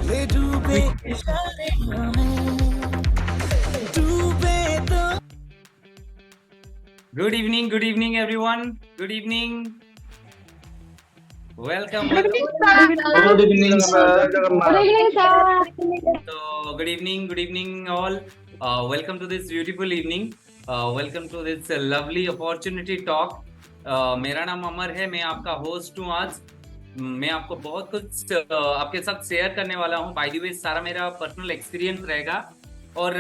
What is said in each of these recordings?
ले डूबे इशारे हमें डूबे तो Good evening, everyone. Good evening. Welcome. Good evening, sir. So, good evening, all. Welcome to this beautiful evening. Welcome to this lovely opportunity talk. मेरा नाम अमर है, मैं आपका होस्ट हूँ आज. मैं आपको बहुत कुछ आपके साथ शेयर करने वाला हूँ. बाय द वे सारा मेरा पर्सनल एक्सपीरियंस रहेगा और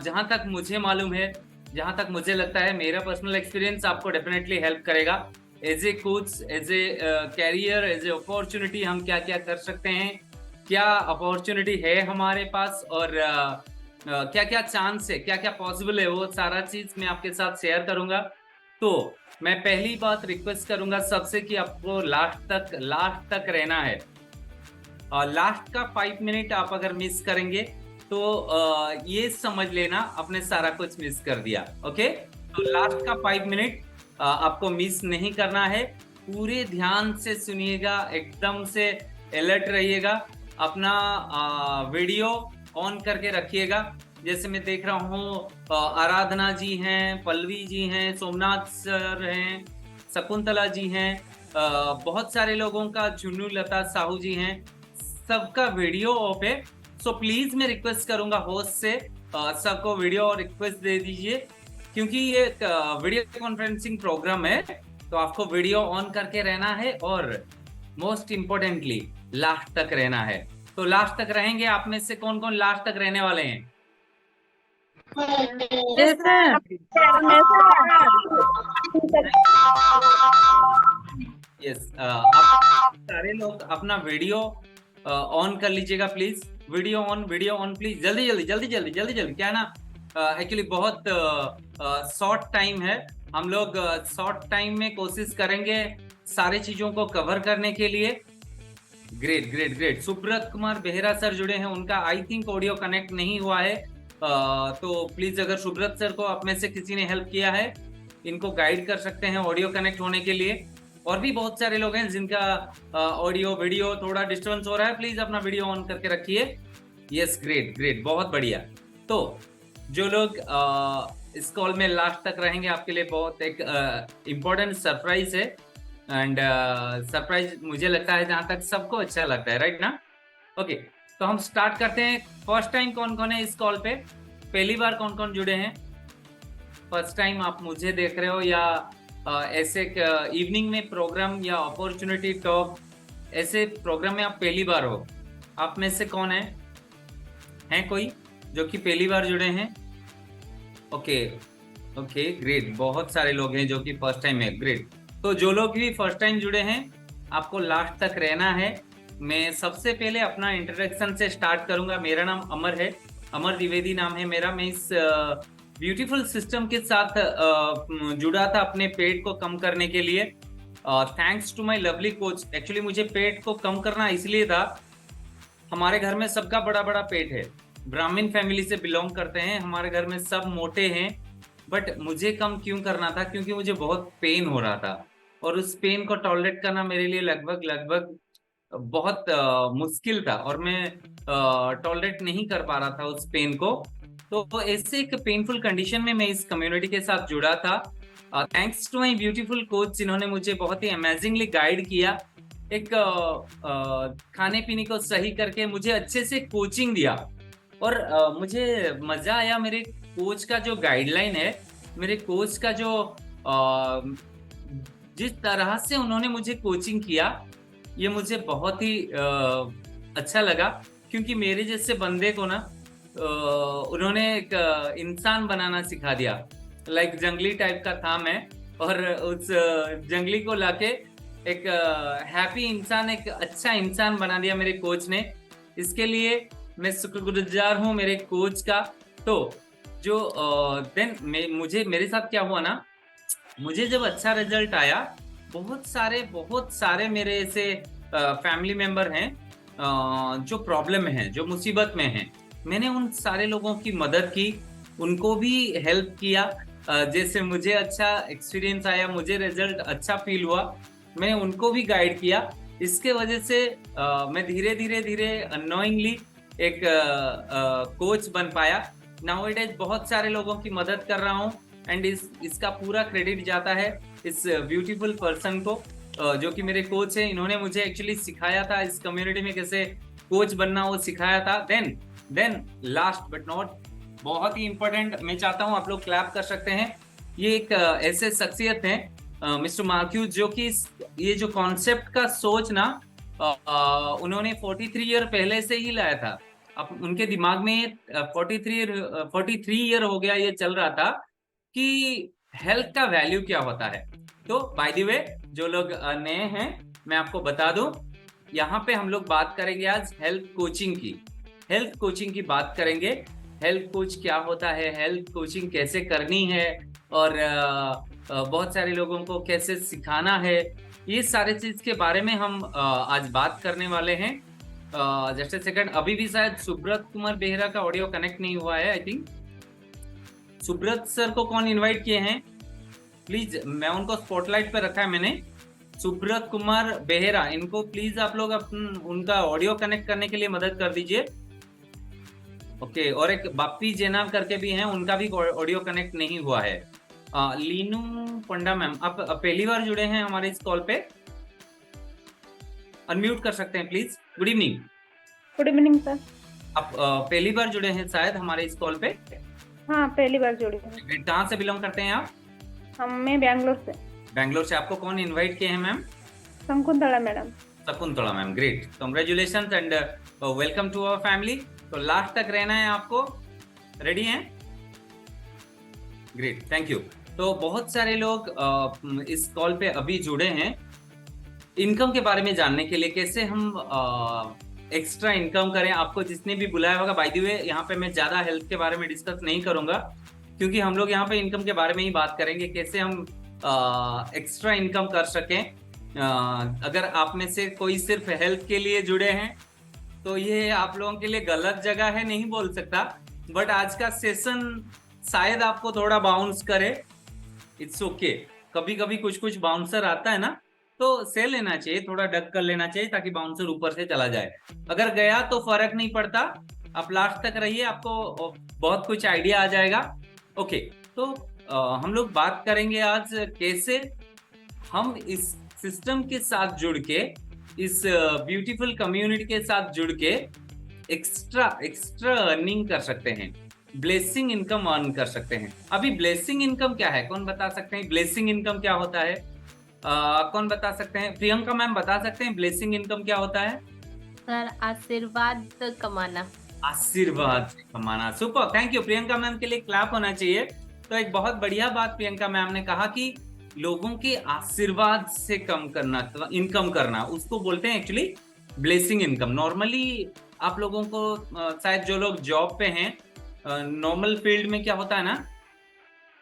जहाँ तक मुझे मालूम है, जहाँ तक मुझे लगता है, मेरा पर्सनल एक्सपीरियंस आपको डेफिनेटली हेल्प करेगा. As a coach, as a career, as a opportunity हम क्या क्या कर सकते हैं, क्या अपॉर्चुनिटी है हमारे पास और क्या क्या चांस है, क्या क्या पॉसिबल है, वो सारा चीज मैं आपके साथ शेयर करूंगा. तो मैं पहली बात रिक्वेस्ट करूंगा सबसे कि आपको लास्ट तक रहना है. और लास्ट का 5 मिनट आप अगर मिस करेंगे तो ये समझ लेना आपने सारा कुछ मिस कर दिया. ओके, तो लास्ट का 5 मिनट आपको मिस नहीं करना है. पूरे ध्यान से सुनिएगा, एकदम से अलर्ट रहिएगा. अपना वीडियो ऑन करके रखिएगा. जैसे मैं देख रहा हूँ आराधना जी हैं, पल्लवी जी हैं, सोमनाथ सर हैं, शकुंतला जी हैं, बहुत सारे लोगों का, चुन्नू लता साहू जी हैं, सबका वीडियो ऑफ है. सो प्लीज मैं रिक्वेस्ट करूंगा होस्ट से सबको वीडियो और रिक्वेस्ट दे दीजिए, क्योंकि ये वीडियो कॉन्फ्रेंसिंग प्रोग्राम है, तो आपको वीडियो ऑन करके रहना है और मोस्ट इम्पोर्टेंटली लास्ट तक रहना है. तो लास्ट तक रहेंगे. आप में से कौन कौन लास्ट तक रहने वाले हैं? यस, आप सारे लोग अपना वीडियो ऑन कर लीजिएगा प्लीज. Video on please. जल्दी. क्या है ना, एक्चुअली बहुत शॉर्ट टाइम है. हम लोग शॉर्ट टाइम में कोशिश करेंगे सारे चीजों को कवर करने के लिए. ग्रेट. सुब्रत कुमार बेहरा सर जुड़े हैं, उनका आई थिंक ऑडियो कनेक्ट नहीं हुआ है. तो प्लीज अगर सुब्रत सर को आप में से किसी ने हेल्प किया है, इनको गाइड कर सकते हैं ऑडियो कनेक्ट होने के लिए. और भी बहुत सारे लोग हैं जिनका ऑडियो वीडियो थोड़ा डिस्टर्बेंस हो रहा है. प्लीज अपना वीडियो ऑन करके रखिए. यस, ग्रेट, बहुत बढ़िया. तो जो लोग इस कॉल में लास्ट तक रहेंगे, आपके लिए बहुत एक इम्पोर्टेंट सरप्राइज है. एंड सरप्राइज मुझे लगता है जहां तक सबको अच्छा लगता है, राइट ना? ओके, तो हम स्टार्ट करते हैं. फर्स्ट टाइम कौन कौन है इस कॉल पे? पहली बार कौन कौन जुड़े हैं? फर्स्ट टाइम आप मुझे देख रहे हो या ऐसे इवनिंग में प्रोग्राम या अपॉर्चुनिटी टॉक ऐसे प्रोग्राम में आप पहली बार हो? आप में से कौन है कोई जो कि पहली बार जुड़े हैं? Okay, great. बहुत सारे लोग हैं जो कि फर्स्ट टाइम है. ग्रेट. तो जो लोग भी फर्स्ट टाइम जुड़े हैं, आपको लास्ट तक रहना है. मैं सबसे पहले अपना इंट्रोडक्शन से स्टार्ट करूंगा. मेरा नाम अमर है, अमर द्विवेदी नाम है मेरा. मैं इस ब्यूटीफुल सिस्टम के साथ जुड़ा था अपने पेट को कम करने के लिए. Thanks to my lovely coach. Actually मुझे पेट को कम करना इसलिए था, हमारे घर में सबका बड़ा पेट है. ब्राह्मण फैमिली से बिलोंग करते हैं, हमारे घर में सब मोटे हैं. बट मुझे कम क्यों करना था? क्योंकि मुझे बहुत पेन हो रहा था और उस पेन को टॉलरेट करना मेरे लिए लगभग बहुत मुश्किल था और मैं टॉलरेट नहीं कर पा रहा था उस पेन को. तो ऐसे एक पेनफुल कंडीशन में मैं इस कम्युनिटी के साथ जुड़ा था. Thanks to my beautiful coach, जिन्होंने मुझे बहुत ही अमेजिंगली गाइड किया. एक खाने पीने को सही करके मुझे अच्छे से कोचिंग दिया और मुझे मजा आया. मेरे कोच का जो गाइडलाइन है, मेरे कोच का जो जिस तरह से उन्होंने मुझे कोचिंग किया, ये मुझे बहुत ही अच्छा लगा. क्योंकि मेरे जैसे बंदे को ना उन्होंने एक इंसान बनाना सिखा दिया. लाइक जंगली टाइप का था मैं, और उस जंगली को लाके एक हैप्पी इंसान, एक अच्छा इंसान बना दिया मेरे कोच ने. इसके लिए मैं शुक्रगुजार हूँ मेरे कोच का. तो जो देन मेरे साथ क्या हुआ ना, मुझे जब अच्छा रिजल्ट आया, बहुत सारे मेरे ऐसे फैमिली मेंबर हैं जो प्रॉब्लम में हैं, जो मुसीबत में हैं. मैंने उन सारे लोगों की मदद की, उनको भी हेल्प किया. जैसे मुझे अच्छा एक्सपीरियंस आया, मुझे रिजल्ट अच्छा फील हुआ, मैं उनको भी गाइड किया. इसके वजह से मैं धीरे धीरे अननोइंगली एक कोच बन पाया। नाउअडेज बहुत सारे लोगों की मदद कर रहा हूँ एंड इसका पूरा क्रेडिट जाता है इस ब्यूटीफुल पर्सन को जो कि मेरे कोच है। इन्होंने मुझे एक्चुअली सिखाया था इस कम्युनिटी में कैसे कोच बनना, वो सिखाया था। देन लास्ट बट नॉट बहुत ही इंपॉर्टेंट, मैं चाहता हूँ आप लोग क्लैप कर सकते हैं। ये एक ऐसे शख्सियत हैं मिस्टर मार्क्यूज, जो कि ये जो कॉन्सेप्ट का सोच ना उन्होंने 43 ईयर पहले से ही लाया था। अब उनके दिमाग में 43 ईयर हो गया ये चल रहा था कि हेल्थ का वैल्यू क्या होता है। तो बाय द वे जो लोग नए हैं मैं आपको बता दूं, यहाँ पे हम लोग बात करेंगे आज हेल्थ कोचिंग की बात करेंगे। हेल्थ कोच क्या होता है, हेल्थ कोचिंग कैसे करनी है और बहुत सारे लोगों को कैसे सिखाना है, ये सारे चीज के बारे में हम आज बात करने वाले हैं। जस्ट सेकंड, अभी भी शायद सुब्रत कुमार बेहरा का ऑडियो कनेक्ट नहीं हुआ है। आई थिंक सुब्रत सर को कौन इनवाइट किए हैं प्लीज, मैं उनको स्पॉटलाइट पे रखा है मैंने। सुब्रत कुमार बेहरा, इनको प्लीज आप लोग उनका ऑडियो कनेक्ट करने के लिए मदद कर दीजिए। ओके, और एक बाप्पी जेना करके भी हैं, उनका भी ऑडियो कनेक्ट नहीं हुआ है। लीनू पंडा मैम, आप पहली बार जुड़े हैं हमारे इस कॉल पे, अनम्यूट कर सकते हैं please. Good evening. Good evening sir. आप पहली बार जुड़े हैं शायद हमारे इस कॉल पे? हाँ, पहली बार जुड़ी हूँ। कहाँ से बिलोंग करते हैं आप? मैं बैंगलोर से। बैंगलोर से। आपको कौन इनवाइट किए हैं ma'am? Shakuntala madam. Shakuntala ma'am, great, congratulations and welcome to our family. तो लास्ट तक रहना है आपको, रेडी हैं? Great, thank you. तो बहुत सारे लोग इस कॉल पे अभी जुड़े हैं इनकम के बारे में जानने के लिए, कैसे हम एक्स्ट्रा इनकम करें। आपको जिसने भी बुलाया होगा, बाय द वे यहाँ पे मैं ज्यादा हेल्थ के बारे में डिस्कस नहीं करूंगा, क्योंकि हम लोग यहाँ पे इनकम के बारे में ही बात करेंगे, कैसे हम एक्स्ट्रा इनकम कर सकें। अगर आप में से कोई सिर्फ हेल्थ के लिए जुड़े हैं तो ये आप लोगों के लिए गलत जगह है, नहीं बोल सकता, बट आज का सेशन शायद आपको थोड़ा बाउंस करे। इट्स ओके, कभी कभी कुछ बाउंसर आता है ना, तो से लेना चाहिए, थोड़ा डक कर लेना चाहिए ताकि बाउंसर ऊपर से चला जाए। अगर गया तो फर्क नहीं पड़ता, आप लास्ट तक रहिए, आपको बहुत कुछ आइडिया आ जाएगा। ओके, तो हम लोग बात करेंगे आज कैसे हम इस सिस्टम के साथ जुड़ के, इस ब्यूटीफुल कम्युनिटी के साथ जुड़ के एक्स्ट्रा अर्निंग कर सकते हैं, ब्लेसिंग इनकम अर्न कर सकते हैं। अभी ब्लेसिंग इनकम क्या है, कौन बता सकते हैं? ब्लेसिंग इनकम क्या होता है? कौन बता सकते हैं? प्रियंका मैम बता सकते हैं ब्लेसिंग इनकम क्या होता है? सर, आशीर्वाद कमाना। आशीर्वाद कमाना, super, thank you. Priyanka ma'am के लिए क्लैप होना चाहिए। तो एक बहुत बढ़िया बात प्रियंका मैम ने कहा कि लोगों के आशीर्वाद से कम करना, इनकम करना, उसको बोलते हैं एक्चुअली ब्लेसिंग इनकम। नॉर्मली आप लोगों को शायद जो लोग जॉब पे हैं, नॉर्मल फील्ड में क्या होता है ना,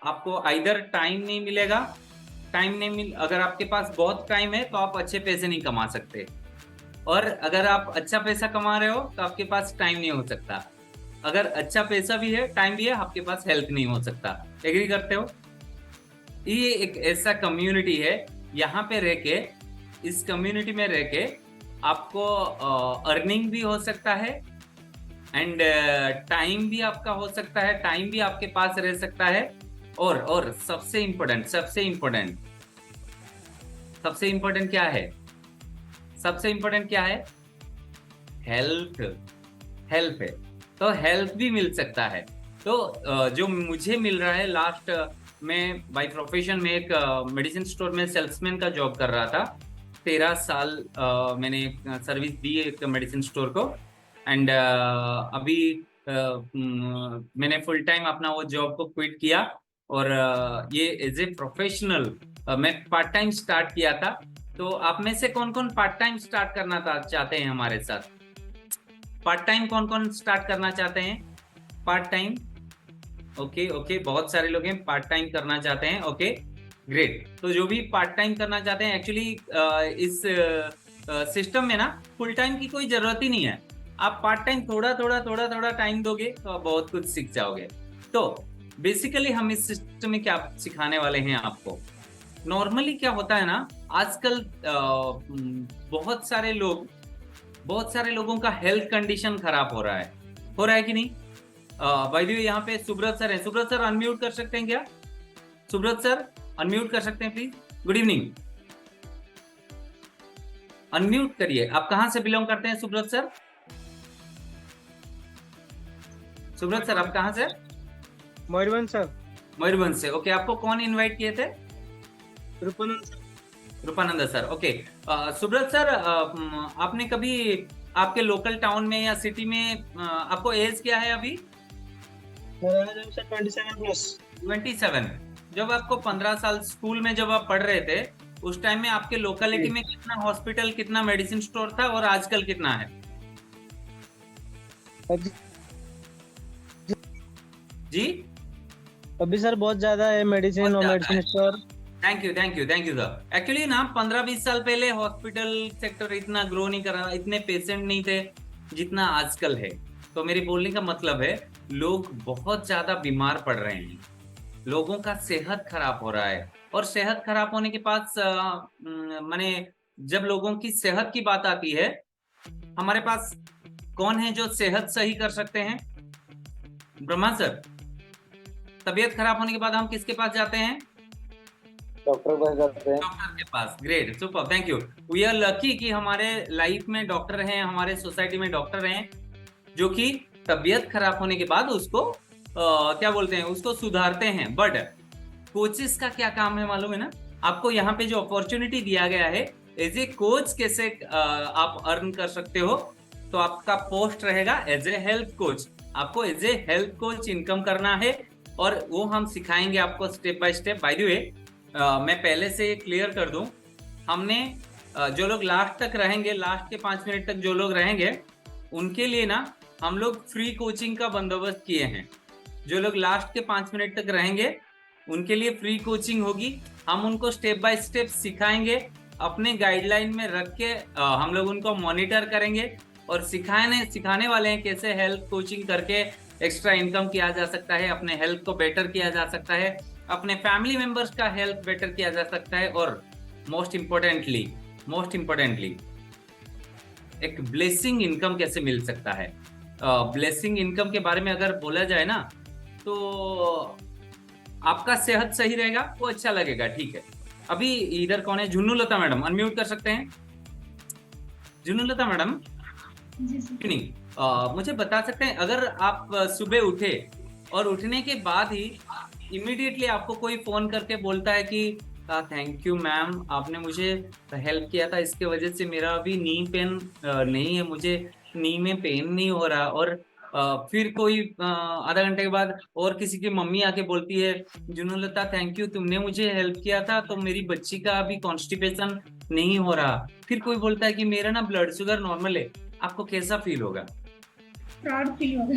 आपको आइदर टाइम नहीं मिलेगा, अगर आपके पास बहुत टाइम है तो आप अच्छे पैसे नहीं कमा सकते, और अगर आप अच्छा पैसा कमा रहे हो तो आपके पास टाइम नहीं हो सकता। अगर अच्छा पैसा भी है, टाइम भी है, आपके पास हेल्थ नहीं हो सकता। एग्री करते हो? ये एक ऐसा कम्युनिटी है, यहाँ पे रह के, इस कम्युनिटी में रह के आपको अर्निंग भी हो सकता है एंड टाइम भी आपका हो सकता है, टाइम भी आपके पास रह सकता है। और सबसे इम्पोर्टेंट क्या है? सबसे इम्पोर्टेंट क्या है? हेल्थ है। तो हेल्थ भी मिल सकता है। तो जो मुझे मिल रहा है, लास्ट मैं बाय प्रोफेशन में एक मेडिसिन स्टोर में सेल्समैन का जॉब कर रहा था। 13 साल मैंने सर्विस दी एक मेडिसिन स्टोर को, एंड अभी मैंने फुल टाइम अपना वो जॉब को क्विट किया, और ये एज ए प्रोफेशनल मैं पार्ट टाइम स्टार्ट किया था। तो आप में से कौन कौन पार्ट टाइम स्टार्ट करना चाहते हैं हमारे साथ? पार्ट टाइम कौन स्टार्ट करना चाहते हैं? पार्ट टाइम, ओके, बहुत सारे लोग हैं पार्ट टाइम करना चाहते हैं। Okay, great. तो जो भी पार्ट टाइम करना चाहते हैं, एक्चुअली इस सिस्टम में ना फुल टाइम की कोई जरूरत ही नहीं है। आप पार्ट टाइम थोड़ा टाइम दोगे तो आप बहुत कुछ सीख जाओगे। तो बेसिकली हम इस सिस्टम में क्या सिखाने वाले हैं आपको। नॉर्मली क्या होता है ना, आजकल बहुत सारे लोग बहुत सारे लोगों का हेल्थ कंडीशन खराब हो रहा है कि नहीं? बाय द वे यहाँ पे सुब्रत सर है। सुब्रत सर अनम्यूट कर सकते हैं क्या? सुब्रत सर अनम्यूट कर सकते हैं प्लीज? गुड इवनिंग, अनम्यूट करिए। आप कहाँ से बिलोंग करते हैं सुब्रत सर? सुब्रत सर आप कहाँ से? मयूरभंज सर। मयूरभंज से। ओके, आपको कौन इनवाइट किए थे? Rupanand sir. Rupanand sir. Okay, Subrata sir आपने कभी आपके लोकल टाउन में या सिटी में आपको एज क्या है अभी? मेरा एज है 27 प्लस। 27। जब आपको 15 साल स्कूल में जब आप पढ़ रहे थे उस टाइम में आपके लोकेलिटी में कितना हॉस्पिटल, कितना मेडिसिन स्टोर था और आजकल कितना है? जी अभी सर बहुत ज्यादा है मेडिसिन और medicine store. Thank you sir. Actually ना 15-20 साल पहले हॉस्पिटल सेक्टर इतना ग्रो नहीं कर रहा, इतने पेशेंट नहीं थे जितना आजकल है। तो मेरी बोलने का मतलब है लोग बहुत ज्यादा बीमार पड़ रहे हैं, लोगों का सेहत खराब हो रहा है। और सेहत खराब होने के पास माने जब लोगों की सेहत की बात आती है, हमारे पास कौन है जो सेहत सही कर सकते हैं? ब्रह्मा सर। तबीयत खराब होने के बाद हम किसके पास जाते हैं? डॉक्टर के पास जाते हैं। डॉक्टर के पास। Great, super, thank you. We are lucky कि हमारे लाइफ में डॉक्टर हैं, हमारे सोसाइटी में डॉक्टर हैं जो कि तबीयत खराब होने के बाद उसको क्या बोलते हैं, उसको सुधारते हैं। बट कोचेस का क्या काम है मालूम है ना आपको? यहाँ पे जो अपॉर्चुनिटी दिया गया है एज ए कोच, कैसे आप अर्न कर सकते हो, तो आपका पोस्ट रहेगा एज ए हेल्थ कोच। आपको as a health coach income करना है और वो हम सिखाएंगे आपको step by step. By the way मैं पहले से क्लियर कर दूं, हमने जो लोग लास्ट तक रहेंगे, लास्ट के 5 मिनट तक जो लोग रहेंगे उनके लिए ना हम लोग फ्री कोचिंग का बंदोबस्त किए हैं। जो लोग लास्ट के 5 मिनट तक रहेंगे उनके लिए फ्री कोचिंग होगी। हम उनको स्टेप बाय स्टेप सिखाएंगे, अपने गाइडलाइन में रख के हम लोग उनको मॉनिटर करेंगे और सिखाने वाले हैं कैसे हेल्थ कोचिंग करके एक्स्ट्रा इनकम किया जा सकता है, अपने हेल्थ को बेटर किया जा सकता है, अपने फैमिली मेंबर्स का हेल्थ बेटर किया जा सकता है, और मोस्ट इम्पोर्टेंटली एक ब्लेसिंग इनकम कैसे मिल सकता है। ब्लेसिंग इनकम के बारे में अगर बोला जाए ना तो आपका सेहत सही रहेगा, वो अच्छा लगेगा। ठीक है, अभी इधर कौन है? झुन्नू लता मैडम, अनम्यूट कर सकते हैं? झुन्नू लता मैडम नहीं, मुझे बता सकते हैं अगर आप सुबह उठे और उठने के बाद ही इमीडिएटली आपको कोई फोन करके बोलता है कि थैंक यू मैम, आपने मुझे हेल्प किया था, इसके वजह से मेरा अभी नी पेन नहीं है, मुझे नी में पेन नहीं हो रहा, और फिर कोई आधा घंटे के बाद और किसी की मम्मी आके बोलती है जुनू लता थैंक यू, तुमने मुझे हेल्प किया था तो मेरी बच्ची का अभी कॉन्स्टिपेशन नहीं हो रहा, फिर कोई बोलता है कि मेरा ना ब्लड शुगर नॉर्मल है, आपको कैसा फील होगा? प्राउड फील होगा।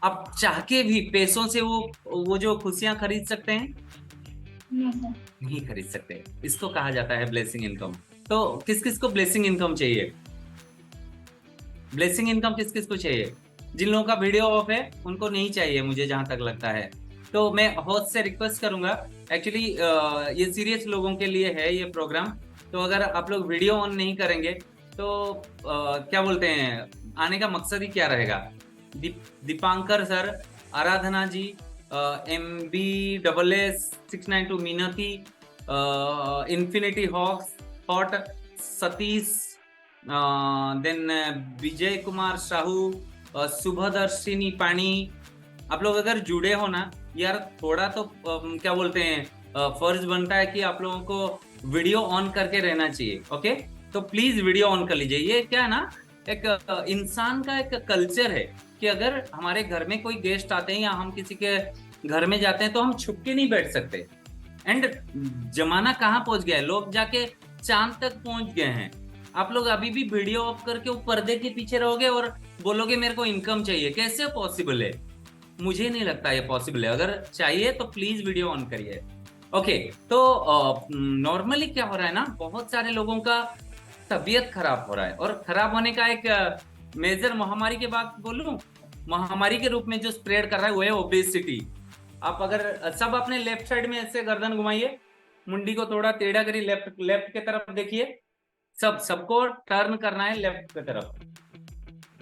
आप चाह के भी पैसों से वो जो खुशियां खरीद सकते हैं? नहीं खरीद सकते। इसको कहा जाता है ब्लेसिंग इनकम। तो किस किस को ब्लेसिंग इनकम चाहिए? ब्लेसिंग इनकम किस किस को चाहिए? जिन लोगों का वीडियो ऑफ है उनको नहीं चाहिए, मुझे जहां तक लगता है। तो मैं होस्ट से रिक्वेस्ट करूंगा, एक्चुअली ये सीरियस लोगों के लिए है ये प्रोग्राम, तो अगर आप लोग वीडियो ऑन नहीं करेंगे तो क्या बोलते हैं, आने का मकसद ही क्या रहेगा? Dipankar sir, Aradhana ji, MBSS 692 Minati, infinity hot, Satish, then Vijay Kumar Sahu, Shubhadarshini Pani, आप लोग अगर जुड़े हो ना यार, थोड़ा तो क्या बोलते हैं फर्ज बनता है कि आप लोगों को वीडियो ऑन करके रहना चाहिए। ओके, तो प्लीज वीडियो ऑन कर लीजिए। ये क्या है ना, एक इंसान का एक कल्चर है कि अगर हमारे घर में कोई गेस्ट आते हैं या हम किसी के घर में जाते हैं तो हम छुप के नहीं बैठ सकते। एंड जमाना कहाँ पहुंच गया है, लोग जाके चांद तक पहुंच गए हैं। आप लोग अभी भी वीडियो ऑफ करके वो पर्दे के पीछे रहोगे और बोलोगे मेरे को इनकम चाहिए, कैसे पॉसिबल है? मुझे नहीं लगता ये पॉसिबल है। अगर चाहिए तो प्लीज वीडियो ऑन करिए। ओके, तो नॉर्मली क्या हो रहा है ना, बहुत सारे लोगों का तबीयत खराब हो रहा है, और खराब होने का एक मेजर महामारी के बात बोलूं, महामारी के रूप में जो स्प्रेड कर रहा है वो है ओबेसिटी। आप अगर सब अपने लेफ्ट साइड में ऐसे गर्दन घुमाइए, मुंडी को थोड़ा टेढ़ा करिए, लेफ्ट के तरफ देखिए, सबको टर्न करना है लेफ्ट की तरफ।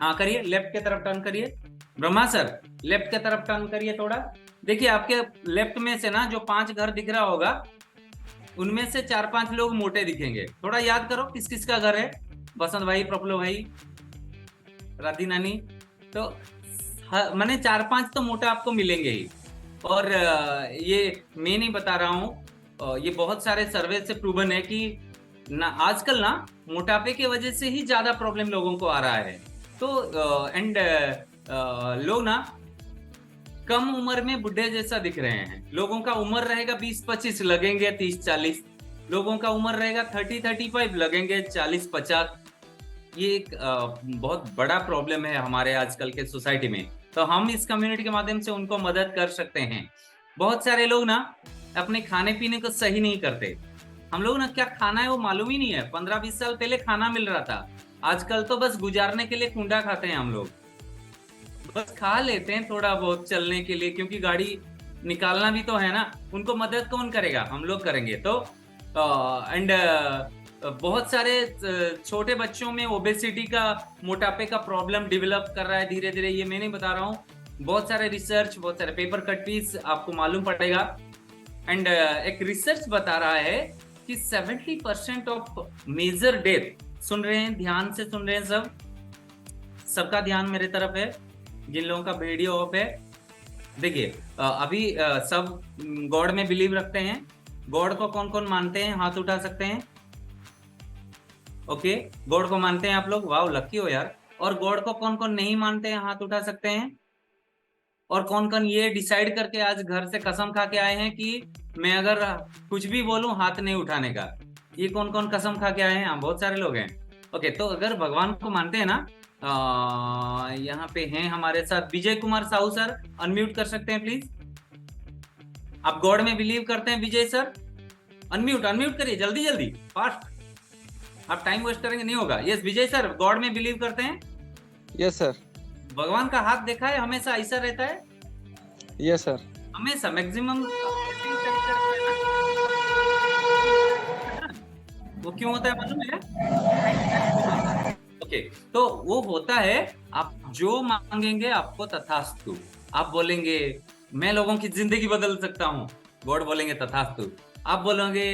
हाँ करिए, लेफ्ट की तरफ टर्न करिए। ब्रह्मा सर लेफ्ट की तरफ टर्न करिए थोड़ा। देखिए आपके लेफ्ट में से ना जो 5 घर दिख रहा होगा, उनमें से 4-5 लोग मोटे दिखेंगे। थोड़ा याद करो किस किस का घर है। बसंत भाई, प्रफुल्ल भाई, राधी नानी, तो मैंने 4-5 तो मोटा आपको मिलेंगे ही। और ये मैं नहीं बता रहा हूँ, ये बहुत सारे सर्वे से प्रूवन है कि ना आजकल ना मोटापे की वजह से ही ज्यादा प्रॉब्लम लोगों को आ रहा है। तो एंड लोग ना कम उम्र में बुढ़े जैसा दिख रहे हैं। लोगों का उम्र रहेगा 20-25, लगेंगे 30-40। लोगों का उम्र रहेगा 30-35, लगेंगे 40-50। ये एक बहुत बड़ा प्रॉब्लम है हमारे आजकल के सोसाइटी में। तो हम इस कम्युनिटी के माध्यम से उनको मदद कर सकते हैं। बहुत सारे लोग ना अपने खाने पीने को सही नहीं करते। हम लोग ना क्या खाना है वो मालूम ही नहीं है। 15-20 साल पहले खाना मिल रहा था, आजकल तो बस गुजारने के लिए कुंडा खाते हैं। हम लोग बस खा लेते हैं थोड़ा बहुत चलने के लिए, क्योंकि गाड़ी निकालना भी तो है ना। उनको मदद कौन करेगा? हम लोग करेंगे। तो एंड बहुत सारे छोटे बच्चों में ओबेसिटी का, मोटापे का प्रॉब्लम डेवलप कर रहा है धीरे धीरे। ये मैं नहीं बता रहा हूँ, बहुत सारे रिसर्च, बहुत सारे पेपर कट पीस आपको मालूम पड़ेगा। एंड एक रिसर्च बता रहा है कि 70% ऑफ मेजर डेथ, सुन रहे हैं, ध्यान से सुन रहे हैं सब, सबका ध्यान मेरे तरफ है, जिन लोगों का वीडियो ऑफ है। देखिए अभी सब गॉड में बिलीव रखते हैं। गॉड को कौन कौन मानते हैं? हाथ उठा सकते हैं। ओके, गॉड को मानते हैं आप लोग, वाह लकी हो यार। और गॉड को कौन कौन नहीं मानते हैं? हाथ उठा सकते हैं। और कौन कौन ये डिसाइड करके आज घर से कसम खा के आए हैं कि मैं अगर कुछ भी बोलूं हाथ नहीं उठाने का? ये कौन कौन कसम खा के आए हैं? बहुत सारे लोग हैं। ओके, तो अगर भगवान को मानते हैं ना, यहाँ पे हैं हमारे साथ विजय कुमार साहू सर, अनम्यूट कर सकते हैं प्लीज। आप गॉड में बिलीव करते हैं विजय सर? अनम्यूट करिए जल्दी जल्दी, फास्ट। आप टाइम वेस्ट करेंगे नहीं होगा। यस विजय सर, गॉड में बिलीव करते हैं? Yes sir. भगवान का हाथ देखा है हमेशा ऐसा रहता है? Yes sir. हमेशा मैक्सिमम। वो क्यों होता है मालूम है? ओके, तो वो होता है, आप जो मांगेंगे आपको तथास्तु। आप बोलेंगे मैं लोगों की जिंदगी बदल सकता हूँ, गॉड बोलेंगे तथास्तु। आप बोलोगे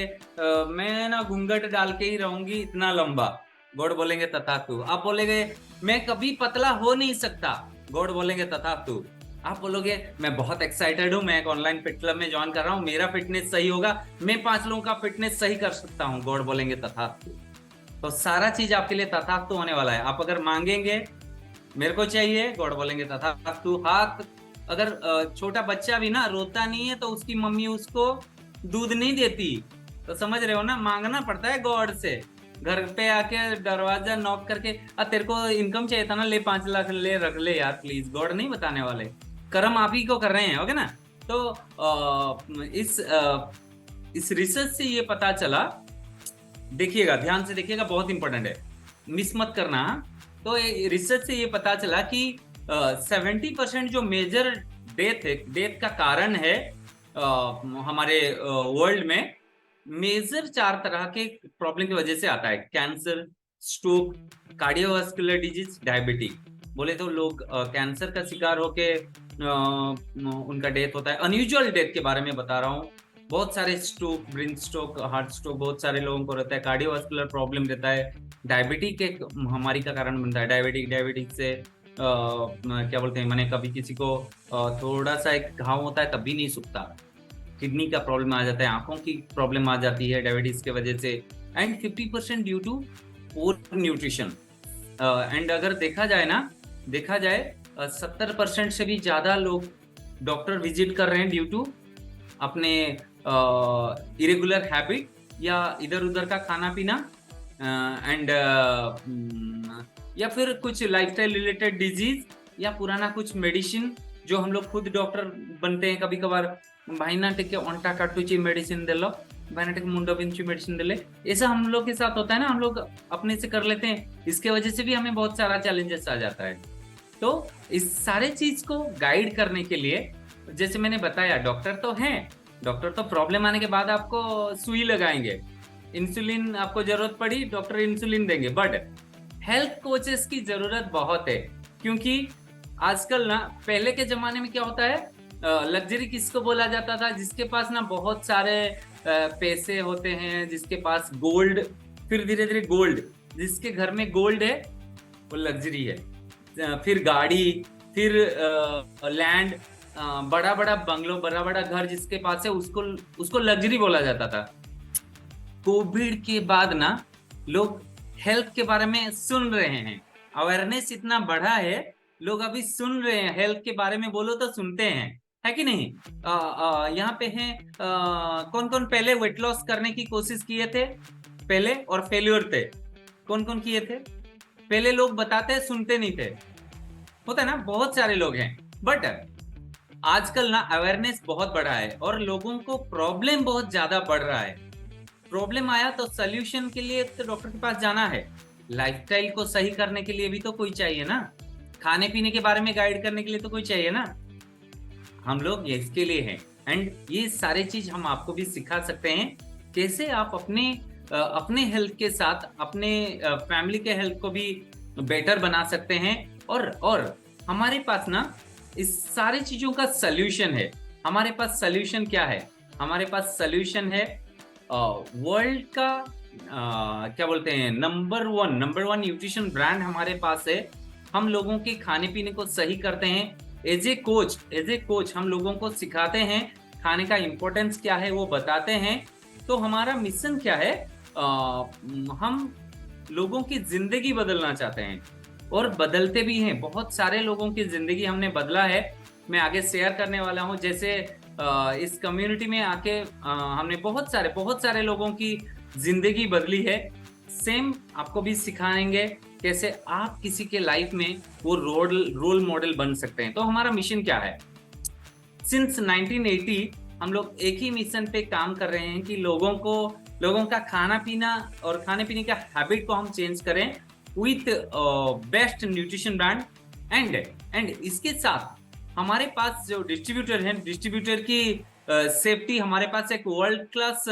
मैं ना घूंघट डाल के ही रहूंगी इतना लंबा, गॉड बोलेंगे तथास्तु। आप बोलेंगे मैं कभी पतला हो नहीं सकता, गॉड बोलेंगे तथास्तु। आप बोलोगे मैं बहुत एक्साइटेड हूँ, मैं एक ऑनलाइन फिट क्लब में ज्वाइन कर रहा हूँ, मेरा फिटनेस सही होगा, मैं 5 लोगों का फिटनेस सही कर सकता हूँ, गॉड बोलेंगे तथास्तु। तो सारा चीज आपके लिए तथास्तु होने वाला है। आप अगर मांगेंगे मेरे को चाहिए, गॉड बोलेंगे तथास्तु। हाथ, अगर छोटा बच्चा भी ना रोता नहीं है तो उसकी मम्मी उसको दूध नहीं देती, तो समझ रहे हो ना, मांगना पड़ता है गॉड से। घर पे आके दरवाजा नॉक करके तेरे को इनकम चाहिए था ना, ले 5 लाख ले, रख ले यार प्लीज, गॉड नहीं बताने वाले, कर्म आप ही को कर रहे हैं। ओके ना? तो इस रिसर्च से ये पता चला, देखिएगा ध्यान से देखिएगा, बहुत इंपॉर्टेंट है, मिस मत करना। तो रिसर्च से ये पता चला कि 70% जो मेजर डेथ का कारण है हमारे वर्ल्ड में, मेजर 4 तरह के प्रॉब्लम की वजह से आता है। Cancer, stroke, cardiovascular disease, diabetic. बोले तो लोग कैंसर का शिकार होके उनका डेथ होता है। अनयूजुअल डेथ के बारे में बता रहा हूँ, बहुत सारे stroke, brain stroke, heart stroke बहुत सारे लोगों को रहता है। कार्डियोवास्कुलर प्रॉब्लम रहता है। डायबिटिक एक महामारी का कारण बनता है। डायबिटिक से क्या बोलते हैं, मैंने कभी किसी को थोड़ा सा एक घाव होता है तब भी नहीं सूखता, किडनी का प्रॉब्लम आ जाता है, आंखों की प्रॉब्लम आ जाती है डायबिटीज के वजह से। And 50% due to poor nutrition. And अगर देखा जाए 70% से भी ज्यादा लोग डॉक्टर विजिट कर रहे हैं ड्यू टू अपने इरेगुलर हैबिट या इधर उधर का खाना पीना, एंड या फिर कुछ लाइफस्टाइल रिलेटेड डिजीज, या पुराना कुछ मेडिसिन जो हम लोग खुद डॉक्टर बनते हैं कभी कभार। भाईना टिके अंटा काटुची मेडिसिन दे लो, भाईना टिके मुंडो बिंचू मेडिसिन दे ले, ऐसा हम लोग के साथ होता है ना, हम लोग अपने से कर लेते हैं। इसके वजह से भी हमें बहुत सारा चैलेंजेस आ जाता है। तो इस सारे चीज को गाइड करने के लिए, जैसे मैंने बताया, डॉक्टर तो हैं, डॉक्टर तो प्रॉब्लम आने के बाद आपको सुई लगाएंगे, इंसुलिन आपको जरूरत पड़ी, डॉक्टर इंसुलिन देंगे, बट हेल्थ कोचेस की जरूरत बहुत है, क्योंकि आजकल ना, पहले के जमाने में क्या होता है, लग्जरी किसको बोला जाता था? जिसके पास ना बहुत सारे पैसे होते हैं, जिसके पास गोल्ड, फिर धीरे धीरे गोल्ड, जिसके घर में गोल्ड है वो लग्जरी है, फिर गाड़ी, फिर लैंड, बड़ा बड़ा बंगलो, बड़ा बड़ा घर जिसके पास है उसको लग्जरी बोला जाता था। कोविड के बाद ना लोग हेल्थ के बारे में सुन रहे हैं, अवेयरनेस इतना बढ़ा है, लोग अभी सुन रहे हैं, हेल्थ के बारे में बोलो तो सुनते हैं, है कि नहीं? यहाँ पे हैं कौन कौन पहले वेट लॉस करने की कोशिश किए थे पहले और फेल्योर थे? कौन कौन किए थे? पहले लोग बताते हैं, सुनते नहीं थे, होता है ना, बहुत सारे लोग हैं। बट आजकल ना अवेयरनेस बहुत बढ़ा है और लोगों को प्रॉब्लम बहुत ज्यादा बढ़ रहा है। प्रॉब्लम आया तो सोल्यूशन के लिए तो डॉक्टर के पास जाना है, लाइफस्टाइल को सही करने के लिए भी तो कोई चाहिए ना, खाने पीने के बारे में गाइड करने के लिए तो कोई चाहिए ना। हम लोग इसके लिए हैं, एंड ये सारे चीज हम आपको भी सिखा सकते हैं, कैसे आप अपने हेल्थ के साथ अपने फैमिली के हेल्थ को भी बेटर बना सकते हैं। और हमारे पास ना इस सारी चीजों का सल्यूशन है। हमारे पास सल्यूशन क्या है? हमारे पास सल्यूशन है वर्ल्ड का क्या बोलते हैं, नंबर वन न्यूट्रिशन ब्रांड हमारे पास है। हम लोगों के खाने पीने को सही करते हैं। एज ए कोच हम लोगों को सिखाते हैं, खाने का इम्पोर्टेंस क्या है वो बताते हैं। तो हमारा मिशन क्या है? हम लोगों की जिंदगी बदलना चाहते हैं और बदलते भी हैं। बहुत सारे लोगों की जिंदगी हमने बदला है, मैं आगे शेयर करने वाला हूँ। जैसे इस कम्युनिटी में आके हमने बहुत सारे लोगों की जिंदगी बदली है। सेम आपको भी सिखाएंगे कैसे आप किसी के लाइफ में वो रोल मॉडल बन सकते हैं। तो हमारा मिशन क्या है? सिंस 1980 हम लोग एक ही मिशन पे काम कर रहे हैं कि लोगों का खाना पीना और खाने पीने का हैबिट को हम चेंज करें with best nutrition brand. And इसके साथ हमारे पास जो डिस्ट्रीब्यूटर हैं, डिस्ट्रीब्यूटर की सेफ्टी, हमारे पास एक वर्ल्ड क्लास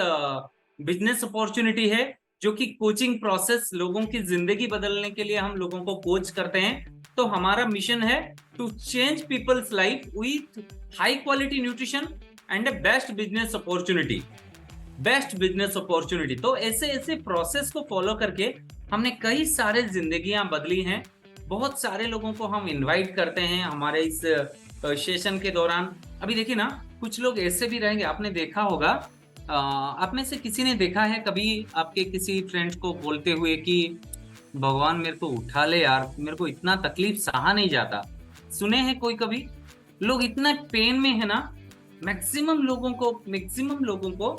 बिजनेस अपॉर्चुनिटी है, जो कि कोचिंग प्रोसेस, लोगों की जिंदगी बदलने के लिए हम लोगों को कोच करते हैं। तो हमारा मिशन है to change people's life with high quality nutrition and best business opportunity. तो ऐसे प्रोसेस को फॉलो करके हमने कई सारे जिंदगियां बदली हैं। बहुत सारे लोगों को हम इनवाइट करते हैं हमारे इस सेशन के दौरान। अभी देखिए ना, कुछ लोग ऐसे भी रहेंगे, आपने देखा होगा, आप में से किसी ने देखा है कभी आपके किसी फ्रेंड को बोलते हुए कि भगवान मेरे को उठा ले यार, मेरे को इतना तकलीफ सहा नहीं जाता? सुने हैं कोई कभी? लोग इतना पेन में है ना, मैक्सिमम लोगों को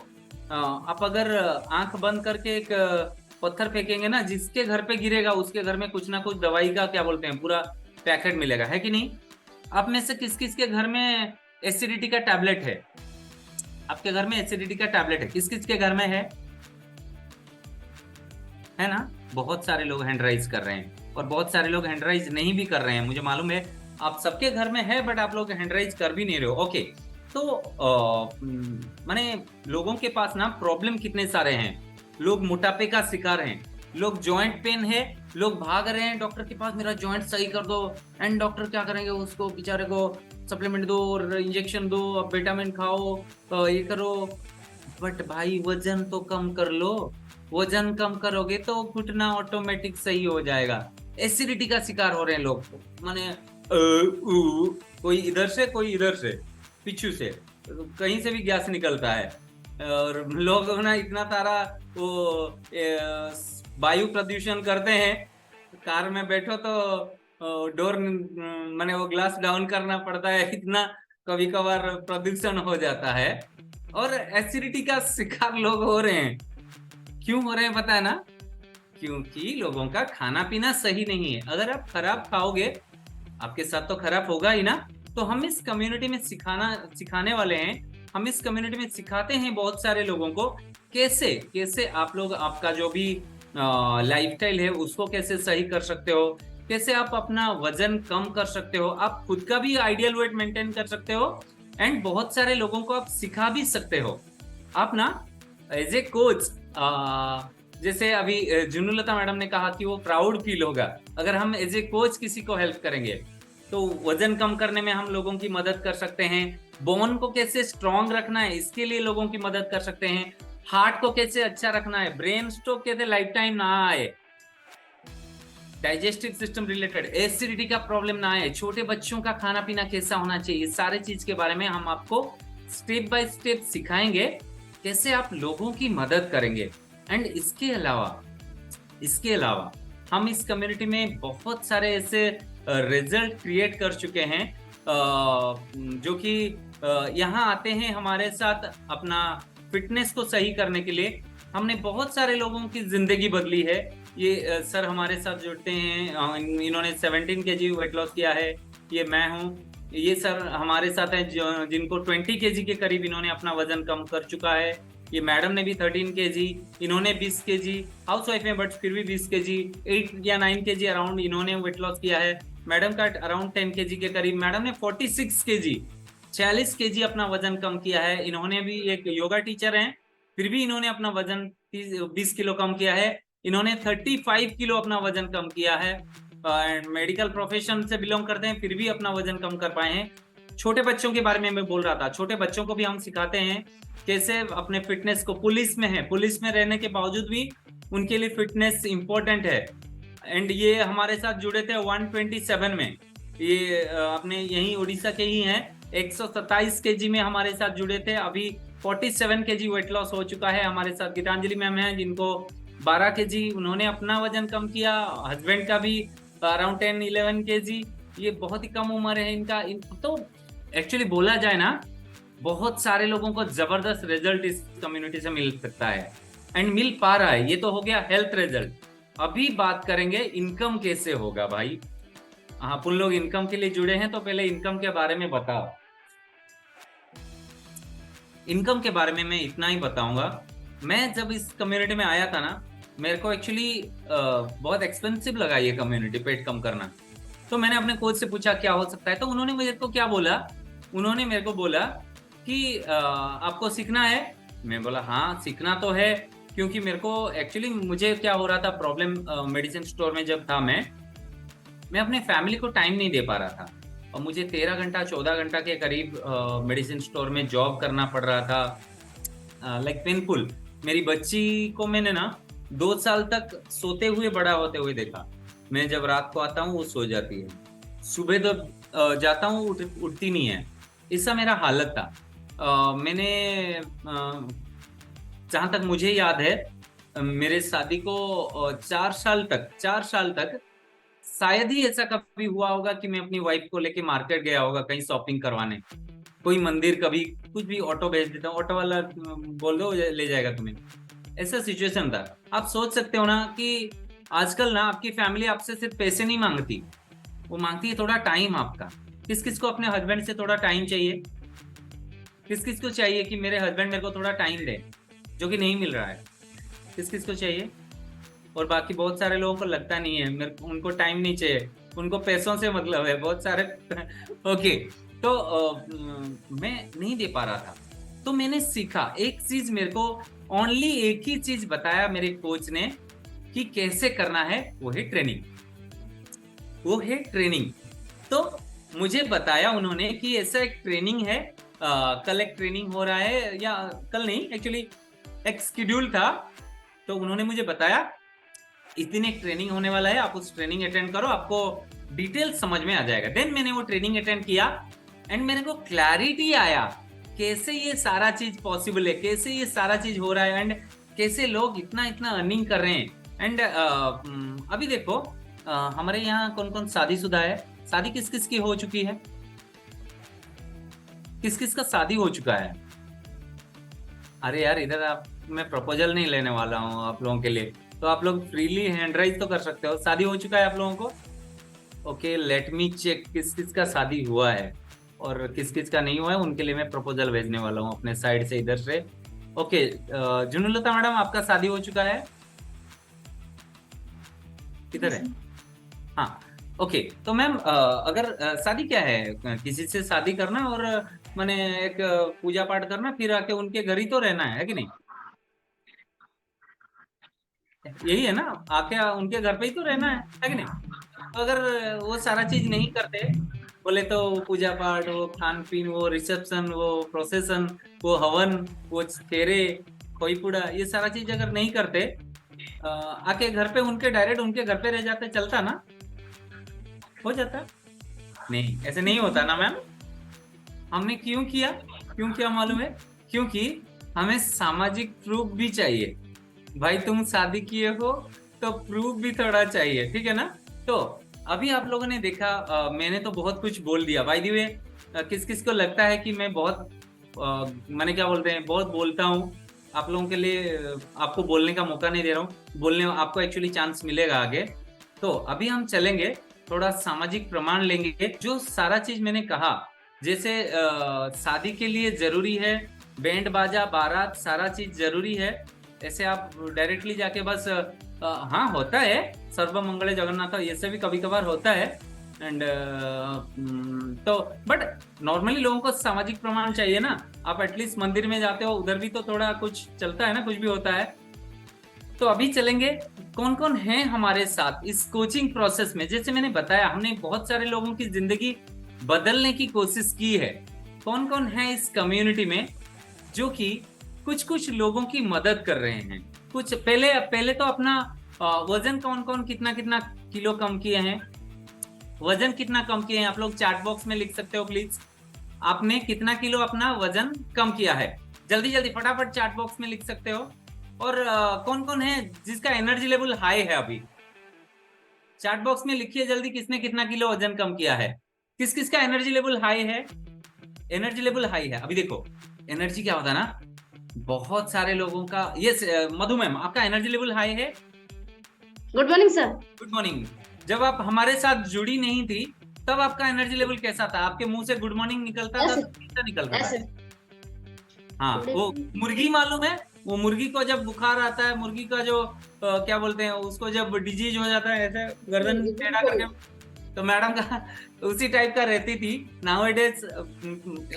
आप अगर आंख बंद करके एक पत्थर फेंकेंगे ना, जिसके घर पे गिरेगा उसके घर में कुछ ना कुछ दवाई का क्या बोलते हैं पूरा पैकेट मिलेगा, है कि नहीं? आप में से किस किस के घर में एसिडिटी का टैबलेट है? आपके घर में एसिडिटी का टैबलेट है? किस किस के घर में है ना? बहुत सारे लोग हैंड राइज कर रहे हैं और बहुत सारे लोग हैंड राइज नहीं भी कर रहे हैं, मुझे मालूम है आप सबके घर में है, बट आप लोग हैंड राइज कर भी नहीं रहे हो। ओके, तो माने लोगों के पास ना प्रॉब्लम कितने सारे हैं। लोग मोटापे का शिकार हैं, लोग जॉइंट पेन है, लोग भाग रहे हैं डॉक्टर के पास, मेरा जॉइंट सही कर दो। एंड डॉक्टर क्या करेंगे? उसको बेचारे को सप्लीमेंट दो और इंजेक्शन दो, अब विटामिन खाओ, ये करो। बट भाई वजन तो कम कर लो, वजन कम करोगे तो घुटना ऑटोमेटिक सही हो जाएगा। एसिडिटी का शिकार हो रहे हैं लोग, माने कोई इधर से कोई इधर से, पीछू से, कहीं से भी गैस निकलता है। और लोग ना इतना सारा वो वायु प्रदूषण करते हैं, कार में बैठो तो डोर माने वो ग्लास डाउन करना पड़ता है, इतना कभी कभार प्रदूषण हो जाता है। और एसिडिटी का शिकार लोग हो रहे हैं। क्यों हो रहे हैं पता है ना? क्योंकि लोगों का खाना पीना सही नहीं है। अगर आप खराब खाओगे, आपके साथ तो खराब होगा ही ना। तो हम इस कम्युनिटी में सिखाने वाले हैं, हम इस कम्युनिटी में सिखाते हैं बहुत सारे लोगों को कैसे आप लोग आपका जो भी लाइफस्टाइल है उसको कैसे सही कर सकते हो, कैसे आप अपना वजन कम कर सकते हो, आप खुद का भी आइडियल वेट मेंटेन कर सकते हो, एंड बहुत सारे लोगों को आप सिखा भी सकते हो। आप ना एज ए कोच जैसे अभी जुनुलता मैडम ने कहा कि वो प्राउड फील होगा अगर हम एज ए कोच किसी को हेल्प करेंगे। तो वजन कम करने में हम लोगों की मदद कर सकते हैं, बोन को कैसे स्ट्रॉन्ग रखना है इसके लिए लोगों की मदद कर सकते हैं, हार्ट को कैसे अच्छा रखना है, ब्रेन स्ट्रोक कैसे लाइफ टाइम ना आए, डाइजेस्टिव सिस्टम रिलेटेड एसिडिटी का प्रॉब्लम ना आए, छोटे बच्चों का खाना पीना कैसा होना चाहिए, सारे चीज के बारे में हम आपको स्टेप बाय स्टेप सिखाएंगे कैसे आप लोगों की मदद करेंगे। एंड इसके अलावा हम इस कम्युनिटी में बहुत सारे ऐसे रिजल्ट क्रिएट कर चुके हैं जो कि यहाँ आते हैं हमारे साथ अपना फिटनेस को सही करने के लिए। हमने बहुत सारे लोगों की जिंदगी बदली है। ये सर हमारे साथ जुड़ते हैं, इन्होंने 17 केजी वेट लॉस किया है। ये मैं हूँ, ये सर हमारे साथ हैं जिनको 20 केजी के करीब इन्होंने अपना वजन कम कर चुका है। ये मैडम ने भी 13 केजी, इन्होंने 20 केजी, हाउस वाइफ में बट फिर भी 20 केजी, 8 या 9 केजी अराउंड इन्होंने वेट लॉस किया है। मैडम का अराउंड 10 केजी के करीब, मैडम ने 46 केजी 46 केजी अपना वजन कम किया है। इन्होंने भी एक योगा टीचर हैं, फिर भी इन्होंने अपना वजन 20 किलो कम किया है। इन्होंने 35 किलो अपना वजन कम किया है। मेडिकल प्रोफेशन से बिलोंग करते हैं, फिर भी अपना वजन कम कर पाए हैं। छोटे बच्चों के बारे में मैं बोल रहा था, छोटे बच्चों को भी हम सिखाते हैं कैसे अपने फिटनेस को, पुलिस में है, पुलिस में रहने के बावजूद भी उनके लिए फिटनेस इंपॉर्टेंट है। एंड ये हमारे साथ जुड़े थे 127 में, ये अपने यही उड़ीसा के ही हैं। 127 केजी में हमारे साथ जुड़े थे, अभी 47 केजी वेट लॉस हो चुका है। हमारे साथ गीतांजलि मैम है जिनको 12 केजी उन्होंने अपना वजन कम किया, हस्बैंड का भी अराउंड 10-11 केजी। ये बहुत ही कम उम्र है इनका। तो एक्चुअली बोला जाए ना, बहुत सारे लोगों को जबरदस्त रिजल्ट इस कम्युनिटी से मिल सकता है एंड मिल पा रहा है। ये तो हो गया हेल्थ रिजल्ट। अभी बात करेंगे इनकम कैसे होगा भाई। आप उन लोग इनकम के लिए जुड़े हैं तो पहले इनकम के बारे में बताओ। इनकम के बारे में मैं इतना ही बताऊंगा, मैं जब इस कम्युनिटी में आया था ना, मेरे को एक्चुअली बहुत एक्सपेंसिव लगा ये कम्युनिटी, पेट कम करना। तो मैंने अपने कोच से पूछा क्या हो सकता है, तो उन्होंने मेरे को क्या बोला, उन्होंने मेरे को बोला कि आपको सीखना है। मैं बोला हाँ सीखना तो है, क्योंकि मेरे को एक्चुअली मुझे क्या हो रहा था प्रॉब्लम, मेडिसिन स्टोर में जब था मैं अपने फैमिली को टाइम नहीं दे पा रहा था और मुझे 13 घंटा 14 घंटा के करीब मेडिसिन स्टोर में जॉब करना पड़ रहा था, लाइक पेनफुल। मेरी बच्ची को मैंने ना 2 साल तक सोते हुए बड़ा होते हुए देखा। मैं जब रात को आता हूँ वो सो जाती है, सुबह तो जाता हूँ उठती नहीं है, ऐसा मेरा हालत था। मैंने जहाँ तक मुझे याद है मेरे शादी को 4 साल तक शायद ही ऐसा कभी हुआ होगा कि मैं अपनी वाइफ को लेके मार्केट गया होगा कहीं शॉपिंग करवाने, कोई मंदिर, कभी कुछ भी, ऑटो भेज देता हूँ, ऑटो वाला बोल दो ले जाएगा तुम्हें, ऐसा सिचुएशन था। आप सोच सकते हो ना कि आजकल ना आपकी फैमिली आपसे सिर्फ पैसे नहीं मांगती, वो मांगती है थोड़ा टाइम आपका। किस किस को अपने हस्बैंड से थोड़ा टाइम चाहिए, किस किस को चाहिए कि मेरे हस्बैंड मेरे को थोड़ा टाइम दे, जो कि नहीं मिल रहा है, किस किस को चाहिए। और बाकी बहुत सारे लोगों को लगता नहीं है, मेरे को उनको टाइम नहीं चाहिए, उनको पैसों से मतलब है बहुत सारे ओके। तो मैं नहीं दे पा रहा था, तो मैंने सीखा एक चीज, मेरे को ओनली एक ही चीज बताया मेरे कोच ने कि कैसे करना है, वो है ट्रेनिंग। तो मुझे बताया उन्होंने कि ऐसा एक ट्रेनिंग है, कल एक ट्रेनिंग हो रहा है, या कल नहीं एक्चुअली एक शेड्यूल था। तो उन्होंने मुझे बताया इस दिन एक ट्रेनिंग होने वाला है, आप उस ट्रेनिंग अटेंड करो, आपको डिटेल समझ में आ जाएगा। देन मैंने वो ट्रेनिंग अटेंड किया एंड मेरे को क्लैरिटी आया कैसे ये सारा चीज पॉसिबल है, कैसे ये सारा चीज हो रहा है एंड कैसे लोग इतना अर्निंग कर रहे हैं। एंड अभी देखो हमारे यहाँ कौन कौन शादीशुदा है, शादी किस किस की हो चुकी है, किस किस का शादी हो चुका है। अरे यार इधर आप, मैं प्रपोजल नहीं लेने वाला हूँ आप लोगों के लिए, तो आप लोग फ्रीली हैंड राइज तो कर सकते हो। शादी हो चुका है आप लोगों को, ओके लेट मी चेक किस किस का शादी हुआ है और किस किस का नहीं हुआ है, उनके लिए मैं प्रपोजल भेजने वाला हूँ अपने साइड से इधर से। ओके जुनुलता मैडम आपका शादी हो चुका है, किधर है? हाँ ओके। तो मैम अगर शादी क्या है, किसी से शादी करना और मैंने एक पूजा पाठ करना, फिर आके उनके घर ही तो रहना है कि नहीं? यही है ना, आके उनके घर पे ही तो रहना है कि नहीं? तो अगर वो सारा चीज नहीं करते, बोले तो पूजा पाठ, वो खान पीन, वो रिसेप्शन, वो प्रोसेशन, वो हवन, वो फेरे, खोई पूड़ा, ये सारा चीज अगर नहीं करते, आके घर पे उनके डायरेक्ट उनके घर पे रह जाते, चलता ना, हो जाता। नहीं, ऐसे नहीं होता ना मैम। हमने क्यों किया मालूम है? क्योंकि हमें सामाजिक प्रूफ भी चाहिए। भाई तुम शादी किए हो तो प्रूफ भी थोड़ा चाहिए, ठीक है ना? तो अभी आप लोगों ने देखा, मैंने तो बहुत कुछ बोल दिया। बाय द वे, किस किस को लगता है कि मैं बहुत मैंने क्या बोलते हैं, बहुत बोलता हूँ, आप लोगों के लिए आपको बोलने का मौका नहीं दे रहा हूँ, बोलने आपको एक्चुअली चांस मिलेगा आगे। तो अभी हम चलेंगे, थोड़ा सामाजिक प्रमाण लेंगे। जो सारा चीज मैंने कहा, जैसे शादी के लिए जरूरी है बैंड बाजा बारात, सारा चीज जरूरी है। ऐसे आप डायरेक्टली जाके बस हाँ होता है, सर्व मंगले जगन्नाथ, ये सब भी कभी कभार होता है। एंड तो बट नॉर्मली लोगों को सामाजिक प्रमाण चाहिए ना। आप एटलीस्ट मंदिर में जाते हो, उधर भी तो थोड़ा कुछ चलता है ना, कुछ भी होता है। तो अभी चलेंगे, कौन कौन है हमारे साथ इस कोचिंग प्रोसेस में। जैसे मैंने बताया, हमने बहुत सारे लोगों की जिंदगी बदलने की कोशिश की है। कौन कौन है इस कम्युनिटी में जो कि कुछ कुछ लोगों की मदद कर रहे हैं। कुछ पहले तो अपना वजन कौन कौन कितना कितना किलो कम किए हैं, वजन कितना कम किए हैं, आप लोग चैट बॉक्स में लिख सकते हो प्लीज। आपने कितना किलो अपना वजन कम किया है, जल्दी जल्दी फटाफट चैट बॉक्स में लिख सकते हो। और कौन कौन है जिसका एनर्जी लेवल हाई है, अभी चैट बॉक्स में लिखिए जल्दी, किसने कितना किलो वजन कम किया है, किस किस का एनर्जी लेवल हाई है। एनर्जी लेवल हाई है। अभी देखो एनर्जी क्या होता है ना, बहुत सारे लोगों का। यस मधु मैम, आपका एनर्जी लेवल हाई है। Good morning sir. Good morning. जब आप हमारे साथ जुड़ी नहीं थी तब आपका एनर्जी लेवल कैसा था? आपके मुंह से गुड मॉर्निंग निकलता था, कैसा निकलता था? हाँ, वो मुर्गी मालूम है, वो मुर्गी को जब बुखार आता है, मुर्गी का जो क्या बोलते हैं उसको, जब डिजीज हो जाता है ऐसे गर्दन टेढ़ा करके, तो मैडम का उसी टाइप का रहती थी। नाउअडेज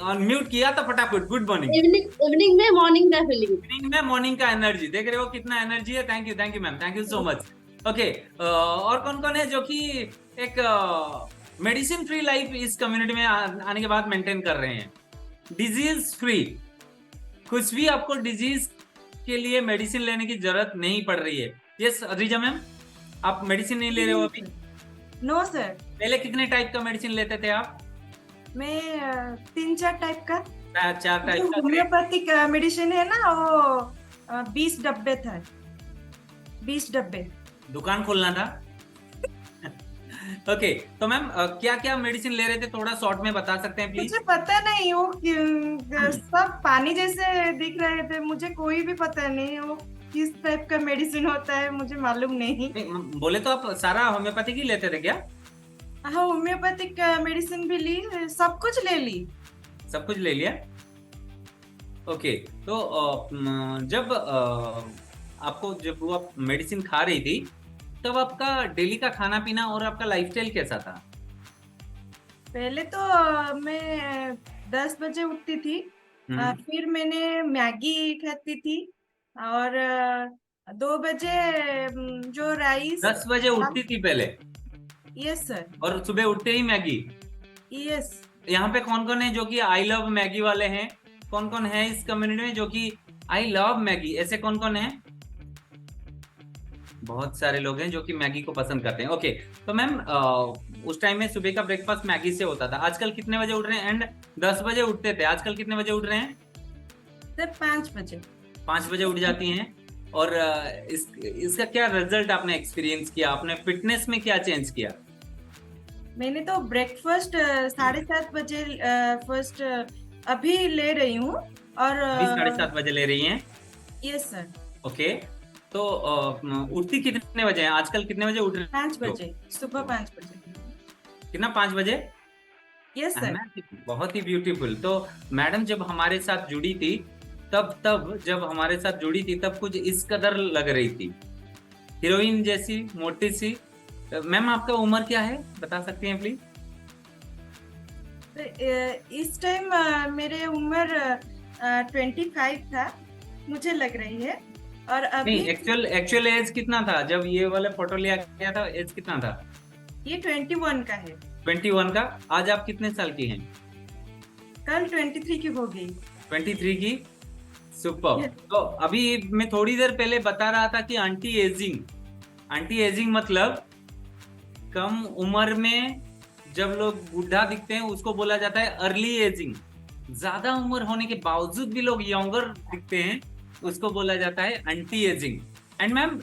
ऑन म्यूट किया तो फटाफट गुड मॉर्निंग। इवनिंग में मॉर्निंग का फीलिंग, इवनिंग में मॉर्निंग का एनर्जी, देख रहे हो कितना एनर्जी है। Thank you ma'am, thank you so much. Okay, और कौन कौन है जो कि एक मेडिसिन फ्री लाइफ इस कम्युनिटी में आने के बाद मेंटेन कर रहे हैं, डिजीज फ्री। कुछ भी आपको डिजीज के लिए मेडिसिन लेने की जरूरत नहीं पड़ रही है। यस रिजा मैम, आप मेडिसिन नहीं ले रहे हो अभी? No sir. पहले कितने टाइप का मेडिसिन लेते थे आप? मैं 3-4 टाइप का, 4 टाइप का होम्योपैथिक मेडिसिन है ना, वो 20 डब्बे था, 20 डब्बे। दुकान खोलना था। ओके, तो मैम क्या क्या मेडिसिन ले रहे थे, थोड़ा शॉर्ट में बता सकते हैं प्लीज? मुझे पता नहीं, वो सब पानी जैसे दिख रहे थे, मुझे कोई भी पता नहीं वो किस टाइप का मेडिसिन होता है, मुझे मालूम नहीं। बोले तो आप सारा होम्योपैथिक ही लेते थे क्या? हाँ, होम्योपैथिक मेडिसिन भी ली, सब कुछ ले ली। सब कुछ ले लिया। ओके, तो जब आपको जब वो आप मेडिसिन खा रही थी तब आपका डेली का खाना पीना और आपका लाइफस्टाइल कैसा था? पहले तो मैं 10 बजे उठती थी, फिर मैंने मैगी खाती थी, और 2 बजे जो राइस। 10 बजे उठती थी पहले? Yes sir. और सुबह उठते ही मैगी? यस। यहाँ पे कौन कौन है जो कि आई लव मैगी वाले हैं? कौन कौन है इस कम्युनिटी में जो कि आई लव मैगी, ऐसे कौन कौन है? बहुत सारे लोग हैं जो कि मैगी को पसंद करते हैं। ओके, तो मैम उस टाइम में सुबह का ब्रेकफास्ट मैगी से होता था। आजकल कितने बजे उठ रहे हैं? एंड 10 बजे उठते थे, आजकल कितने बजे उठ रहे हैं? सर 5 बजे। 5 बजे उठ जाती हैं। और इसका क्या रिजल्ट आपने एक्सपीरियंस किया? आपने फिटनेस में क्या चेंज किया? मैंने तो ब्रेकफास्ट 7:30 बजे फर्स्ट अभी ले रही हूँ, और 7:30 बजे ले रही हैं? Yes sir. ओके, तो उठती कितने बजे हैं आजकल? कितने बजे उठ रहे हैं? 5 बजे, सुबह 5 बजे। कितना? 5 बजे? Yes sir. बहुत ही ब्यूटीफुल। तो मैडम जब हमारे साथ जुड़ी थी तब जब हमारे साथ जुड़ी थी तब कुछ इस कदर लग रही थी, हीरोइन जैसी, मोटी सी। मैम आपका उम्र क्या है, बता सकती हैं प्लीज? इस टाइम मेरे उम्र 25 था, मुझे लग रही है। और अभी नहीं, एक्चुअल एज कितना था जब ये वाला फोटो लिया गया था? एज कितना था? ये 21 का है। 21 का। आज आप कितने साल की हैं? कल 23 की हो गई। 23 की। सुपर। तो अभी मैं थोड़ी देर पहले बता रहा था कि एंटी एजिंग मतलब कम उम्र में जब लोग बूढ़ा दिखते हैं उसको बोला जाता है अर्ली एजिंग। ज्यादा उम्र होने के बावजूद भी लोग यंगर दिखते हैं उसको बोला जाता है एंटी एजिंग। एंड मैम,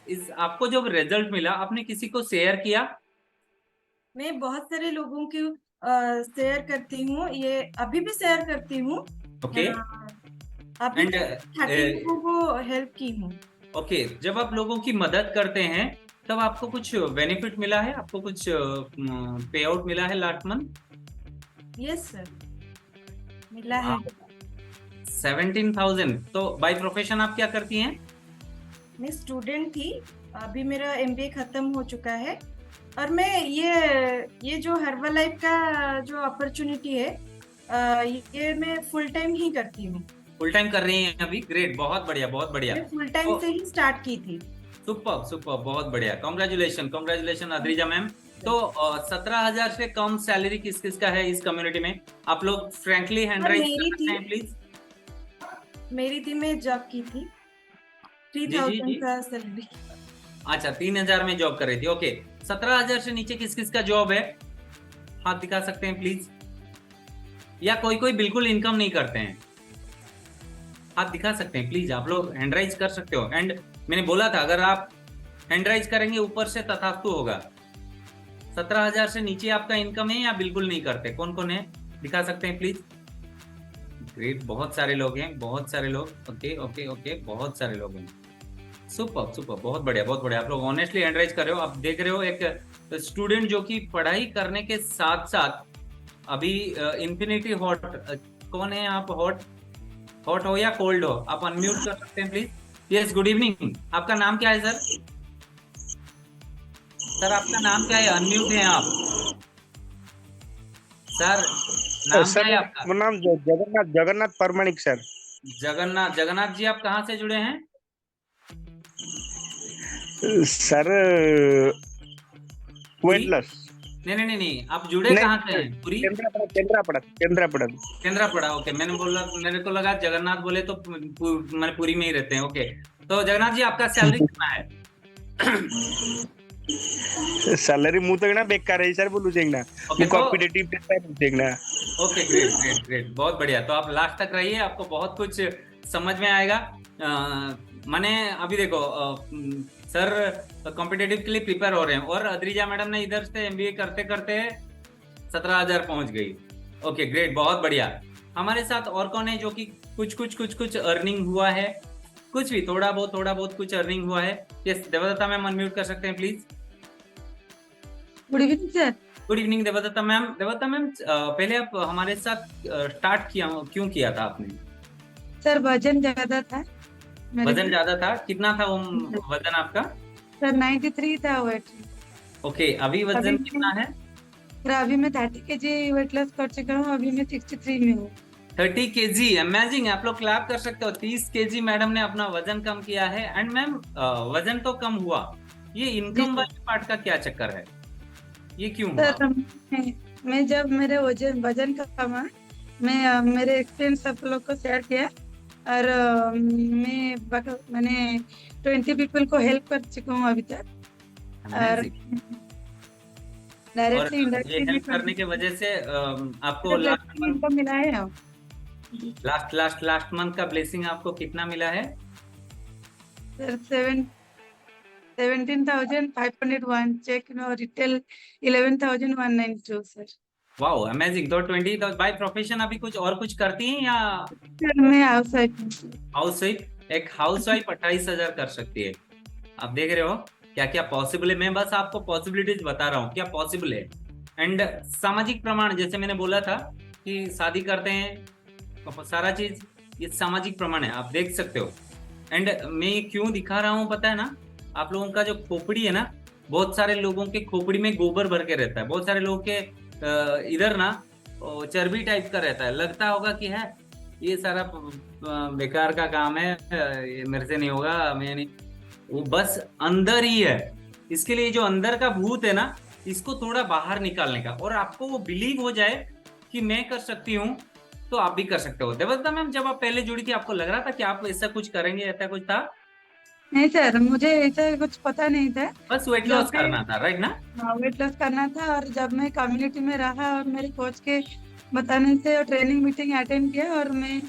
इस आपको जब रिजल्ट मिला आपने किसी को शेयर किया? मैं बहुत सारे लोगों की शेयर करती हूँ, ये अभी भी शेयर करती हूँ। ओके। अभी And, 30 लोगों को हेल्प की हूँ। ओके, जब आप लोगों की मदद करते हैं तब आपको कुछ बेनिफिट मिला है? आपको कुछ पे आउट मिला है लास्ट मंथ? यस सर, मिला है। 17,000। तो बाय प्रोफेशन आप क्या करती हैं? मैं स्टूडेंट थी, अभी मेरा MBA खत्म हो चुका है और मैं ये जो हर्बल लाइफ का जो अपॉर्चुनिटी है ये मैं फुल टाइम ही करती हूँ। फुल टाइम कर रही हैं अभी? ग्रेट, बहुत बढ़िया बहुत बढ़िया। मैं फुल टाइम से ही स्टार्ट की थी। सुपर, बहुत बढ़िया। Congratulation Adrija ma'am. तो 17,000 से कम सैलरी किस किस का है इस कम्युनिटी में? आप लोग फ्रैंकली हैंड राइज कर सकते हैं प्लीज? मेरी थी, मैं जॉब की थी, 3,000 का सैलरी। अच्छा, 3,000 में जॉब कर रही थी। ओके, 17,000 से नीचे किस किस का जॉब है? हाथ दिखा सकते हैं प्लीज? या कोई बिल्कुल इनकम नहीं करते हैं? हाथ दिखा सकते हैं प्लीज? आप लोग हैंड राइज कर सकते हो। एंड मैंने बोला था अगर आप हैंड राइज करेंगे ऊपर से तथास्तु होगा। 17,000 से नीचे आपका इनकम है या बिल्कुल नहीं करते? कौन कौन है दिखा सकते हैं प्लीज? ग्रेट, बहुत सारे लोग हैं, बहुत सारे लोग। ओके, बहुत सारे लोग हैं। सुपर, बहुत बढ़िया। आप लोग ऑनेस्टली हैंड राइज कर रहे हो। आप देख रहे हो एक स्टूडेंट जो कि पढ़ाई करने के साथ साथ अभी इंफिनिटी हॉट, कौन है आप? हॉट हो या कोल्ड हो? आप अनम्यूट कर सकते हैं प्लीज? Yes, good evening. आपका नाम क्या है सर? सर आपका नाम क्या है? अनम्यूट है आप सर। नाम क्या है आपका? मेरा नाम जगन्नाथ परमाणिक सर। जगन्नाथ जी, आप कहाँ से जुड़े हैं सर? Weight loss. नहीं, आप जुड़े कहाँ से हैं? पूरी केंद्रापड़ा। ओके, मेरे को लगा जगन्नाथ बोले तो मैंने पूरी में ही रहते हैं। ओके, तो जगन्नाथ जी आपका सैलरी कितना है? सैलरी मुंह तक ना बेकार है सर, बोलू चाहिए ना कॉम्पिटिटिव देखना। ओके, ग्रेट, बहुत बढ़िया। तो आप लास्ट तक रहिए, आपको बहुत कुछ समझ में आएगा। मैंने अभी देखो सर कॉम्पिटिटिव के लिए प्रिपेयर हो रहे हैं और अद्रिजा मैडम ने इधर से MBA करते करते 17,000 पहुंच गई। ओके, ग्रेट, बहुत बढ़िया। हमारे साथ और कौन है जो कि कुछ अर्निंग हुआ है? कुछ भी थोड़ा बहुत कुछ अर्निंग हुआ है? यस, देवदत्ता मैम अनम्यूट कर सकते हैं please? Good evening sir. Good evening Devdatta ma'am. पहले आप हमारे साथ स्टार्ट क्यों किया था आपने? सर वजन ज्यादा था। वजन ज्यादा था? कितना था वजन आपका? सर 93 था वेट। ओके, अभी वजन कितना है? सर अभी मैं 30 kg वेट लॉस कर चुका हूँ, अभी मैं 63 में हूँ। 30 kg, अमेजिंग। आप लोग क्लैप कर सकते हो। 30 kg मैडम ने अपना वजन कम किया है। एंड मैम, वजन तो कम हुआ, ये इनकम वाले पार्ट का क्या चक्कर है? ये क्यों हुआ? सर मैं जब मेरे वजन का कमा, मैं मेरे एक्सपीरियंस सब लोग को शेयर किया और मैंने 20 पीपल को हेल्प कर चुका हूँ अभी तक। और डायरेक्टली ये हेल्प करने की वजह से आपको इनकम मिला है। लास्ट मंथ का ब्लेसिंग आपको कितना मिला है? सर 17,501 चेक और रिटेल 11,192 सर। Wow, amazing. तो 20 बाय प्रोफेशन अभी कुछ करती हैं या? सर मैं हाउसवाइफ। एक हाउसवाइफ 28,000 कर सकती है। आप देख रहे हो क्या क्या पॉसिबल है। मैं बस आपको पॉसिबिलिटीज बता रहा हूँ क्या पॉसिबल है। एंड सामाजिक प्रमाण, जैसे मैंने बोला था कि शादी करते हैं तो सारा चीज ये सामाजिक प्रमाण है, आप देख सकते हो। एंड मैं क्यों दिखा रहा हूँ पता है ना? आप लोगों का जो खोपड़ी है ना, बहुत सारे लोगों के खोपड़ी में गोबर भर के रहता है, बहुत सारे लोगों के इधर ना चर्बी टाइप का रहता है, लगता होगा कि है ये सारा बेकार का काम है, ये मेरे से नहीं होगा, मैं नहीं, वो बस अंदर ही है। इसके लिए जो अंदर का भूत है ना, इसको थोड़ा बाहर निकालने का, और आपको वो बिलीव हो जाए कि मैं कर सकती हूँ, तो आप भी कर सकते हो। देवदत्ता मैम, जब आप पहले जुड़ी थी, आपको लग रहा था कि आप ऐसा कुछ करेंगे, ऐसा कुछ था? नहीं सर, मुझे ऐसा कुछ पता नहीं था। बस वेट लॉस करना था, राइट ना? वेट लॉस करना था, और जब मैं कम्युनिटी में रहा और मेरे कोच के बताने से और ट्रेनिंग मीटिंग अटेंड किया, और मैं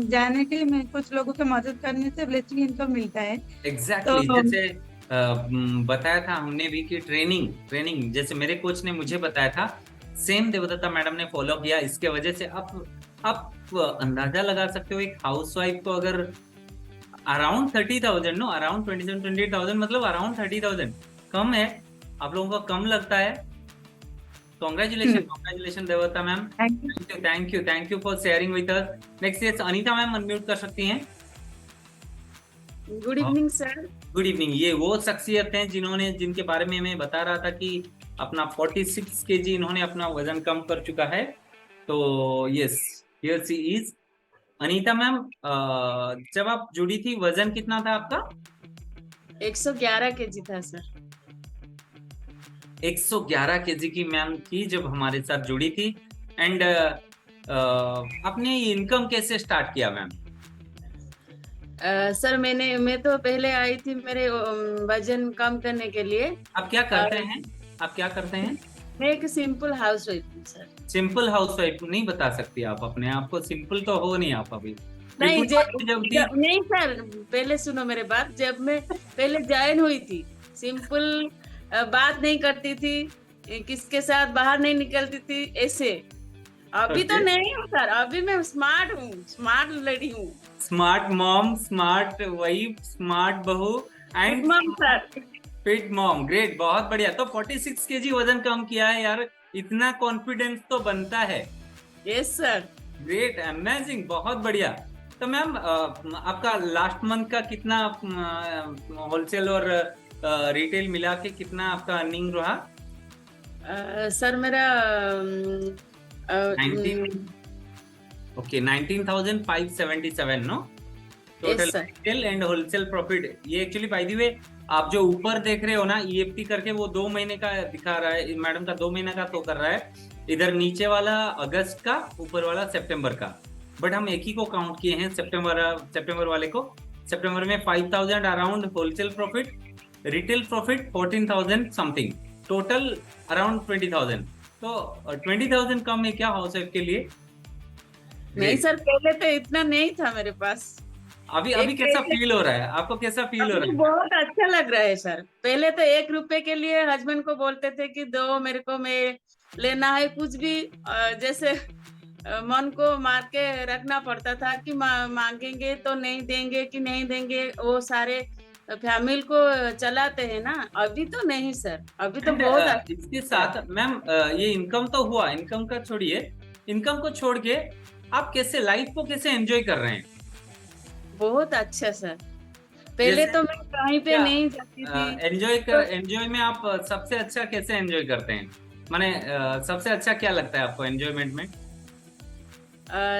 जाने के मैं कुछ लोगों की मदद करने से ब्लीचिंग इनकम मिलता है। एग्जैक्टली, तो जैसे बताया था हमने भी कि ट्रेनिंग जैसे मेरे कोच ने मुझे बताया था, सेम देवदत्ता मैडम ने फॉलो किया। इसके वजह से आप अंदाजा लगा सकते हो, एक हाउसवाइफ को अगर अराउंड 30,000 नो, अराउंड 27-28,000, मतलब अराउंड 30,000 कम है, आप लोगों को कम लगता है। Congratulations Devdatta ma'am, thank you for sharing with us. Next yes, Anita ma'am unmute कर सकती हैं। Good evening sir. Good evening. ये वो शख्सियत हैं जिनके बारे में मैं बता रहा था कि अपना 46 केजी इन्होंने अपना वजन कम कर चुका है। तो yes, here she is Anita ma'am. जब आप जुड़ी थी, वजन कितना था आपका? 111 केजी था सर। 111 केजी की मैम थी जब हमारे साथ जुड़ी थी। एंड आपने इनकम कैसे स्टार्ट किया मैम? सर मैं तो पहले आई थी मेरे वजन कम करने के लिए। आप क्या करते हैं? मैं एक सिंपल हाउसवाइफ हूँ सर। सिंपल हाउसवाइफ नहीं बता सकती आप अपने आप को? सिंपल तो हो नहीं आप अभी। नहीं नहीं सर, पहले सुनो मेरे बात। जब मैं पहले ज्वाइन हुई थी, सिंपल बात नहीं करती थी, किसके साथ बाहर नहीं निकलती थी ऐसे। अभी तो नहीं हूँ सर, अभी मैं स्मार्ट हूँ, स्मार्ट लेडी हूँ। Smart mom, smart wife, smart बहू एंड फिट मॉम। ग्रेट, बहुत बढ़िया। तो 46 केजी वजन कम किया है यार, इतना कॉन्फिडेंस तो बनता है। Yes sir. ग्रेट, अमेजिंग, बहुत बढ़िया। तो मैम आपका लास्ट मंथ का कितना होलसेल और रिटेल मिला के कितना आपका अर्निंग रहा? सर मेरा 19,577 no total retail and wholesale profit. ये एक्चुअली बाय द वे आप जो ऊपर देख रहे हो ना, EFT करके वो 2 महीने का दिखा रहा है, मैडम का 2 महीने का तो कर रहा है। इधर नीचे वाला अगस्त का, ऊपर वाला सितंबर का, बट हम एक ही को काउंट किए हैं, सितंबर वाले को। सितंबर में 5,000 around wholesale profit, retail profit 14,000 something, total around 20,000। तो 20,000 कम है क्या हाउस वाइफ के लिए? नहीं सर, पहले तो इतना नहीं था मेरे पास। अभी कैसा फील हो रहा है आपको? कैसा फील हो रहा है? बहुत अच्छा लग रहा है सर। पहले तो 1 रुपए के लिए हस्बैंड को बोलते थे कि दो मेरे को, मैं लेना है कुछ भी, जैसे मन को मार के रखना पड़ता था कि मांगेंगे तो नहीं देंगे कि नहीं देंगे, वो सारे फैमिली को चलाते हैं ना। अभी तो नहीं सर, अभी तो बहुत। इसके साथ मैम ये इनकम तो हुआ, इनकम का छोड़िए, इनकम को छोड़ के आप कैसे लाइफ को कैसे एंजॉय कर रहे हैं? बहुत अच्छा सर। पहले तो मैं कहीं पे नहीं जाती थी। एंजॉय में आप सबसे अच्छा कैसे एंजॉय करते हैं? माने सबसे अच्छा क्या लगता है आपको एंजॉयमेंट में?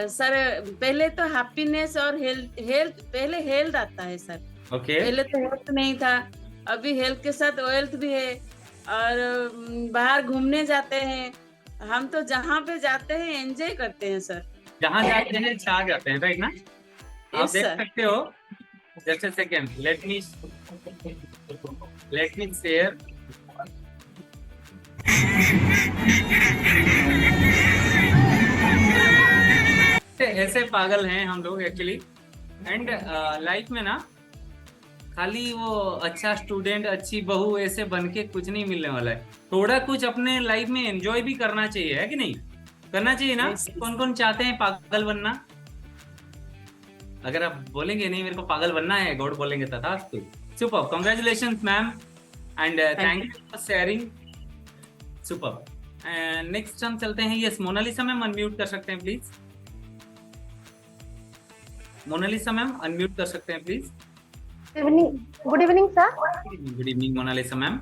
सर पहले तो हैप्पीनेस और हेल्थ पहले हेल्थ आता है सर। ओके। पहले तो हेल्थ नहीं था, अभी हेल्थ के साथ वेल्थ भी है। और बाहर घूमने जाते हैं हम, तो जहाँ पे जाते हैं एंजॉय करते हैं सर। जहाँ जाते हैं छा जाते हैं, राइट ना? आप देख सकते हो। Just a second, let me share. ऐसे पागल हैं हम लोग एक्चुअली। एंड लाइफ में ना खाली वो अच्छा स्टूडेंट, अच्छी बहू ऐसे बन के कुछ नहीं मिलने वाला है। थोड़ा कुछ अपने लाइफ में एंजॉय भी करना चाहिए, है कि नहीं? करना चाहिए ना? कौन कौन चाहते हैं पागल बनना? अगर आप बोलेंगे नहीं मेरे को पागल बनना है, गॉड बोलेंगे तथास्तु। Super, congratulations ma'am and thank you for sharing. Super. Next हम चलते हैं। यस, मोनालिसा मैम अनम्यूट कर सकते हैं प्लीज? मोनालिसा मैम अनम्यूट कर सकते हैं please? Good evening sir. Good evening Monalisa ma'am.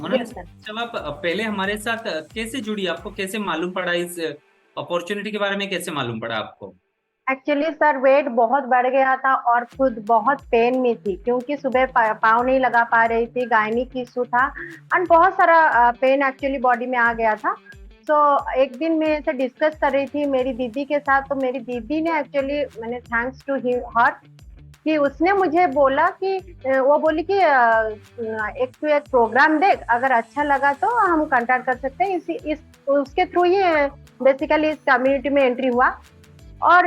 Monalisa, जब आप पहले हमारे साथ कैसे जुड़ी, आपको कैसे मालूम पड़ा, इस अपॉर्चुनिटी के बारे में कैसे मालूम पड़ा आपको? एक्चुअली सर वेट बहुत बढ़ गया था और खुद बहुत पेन में थी, क्योंकि सुबह पाँव नहीं लगा पा रही थी, गायनिक इशू था एंड बहुत सारा पेन एक्चुअली बॉडी में आ गया था। तो एक दिन मैं ऐसे डिस्कस कर रही थी मेरी दीदी के साथ, तो मेरी दीदी ने एक्चुअली, मैंने थैंक्स टू हर कि उसने मुझे बोला कि वो बोली कि एक प्रोग्राम देख, अगर अच्छा लगा तो हम कांटेक्ट कर सकते हैं। इस उसके थ्रू ही बेसिकली इस कम्युनिटी में एंट्री हुआ और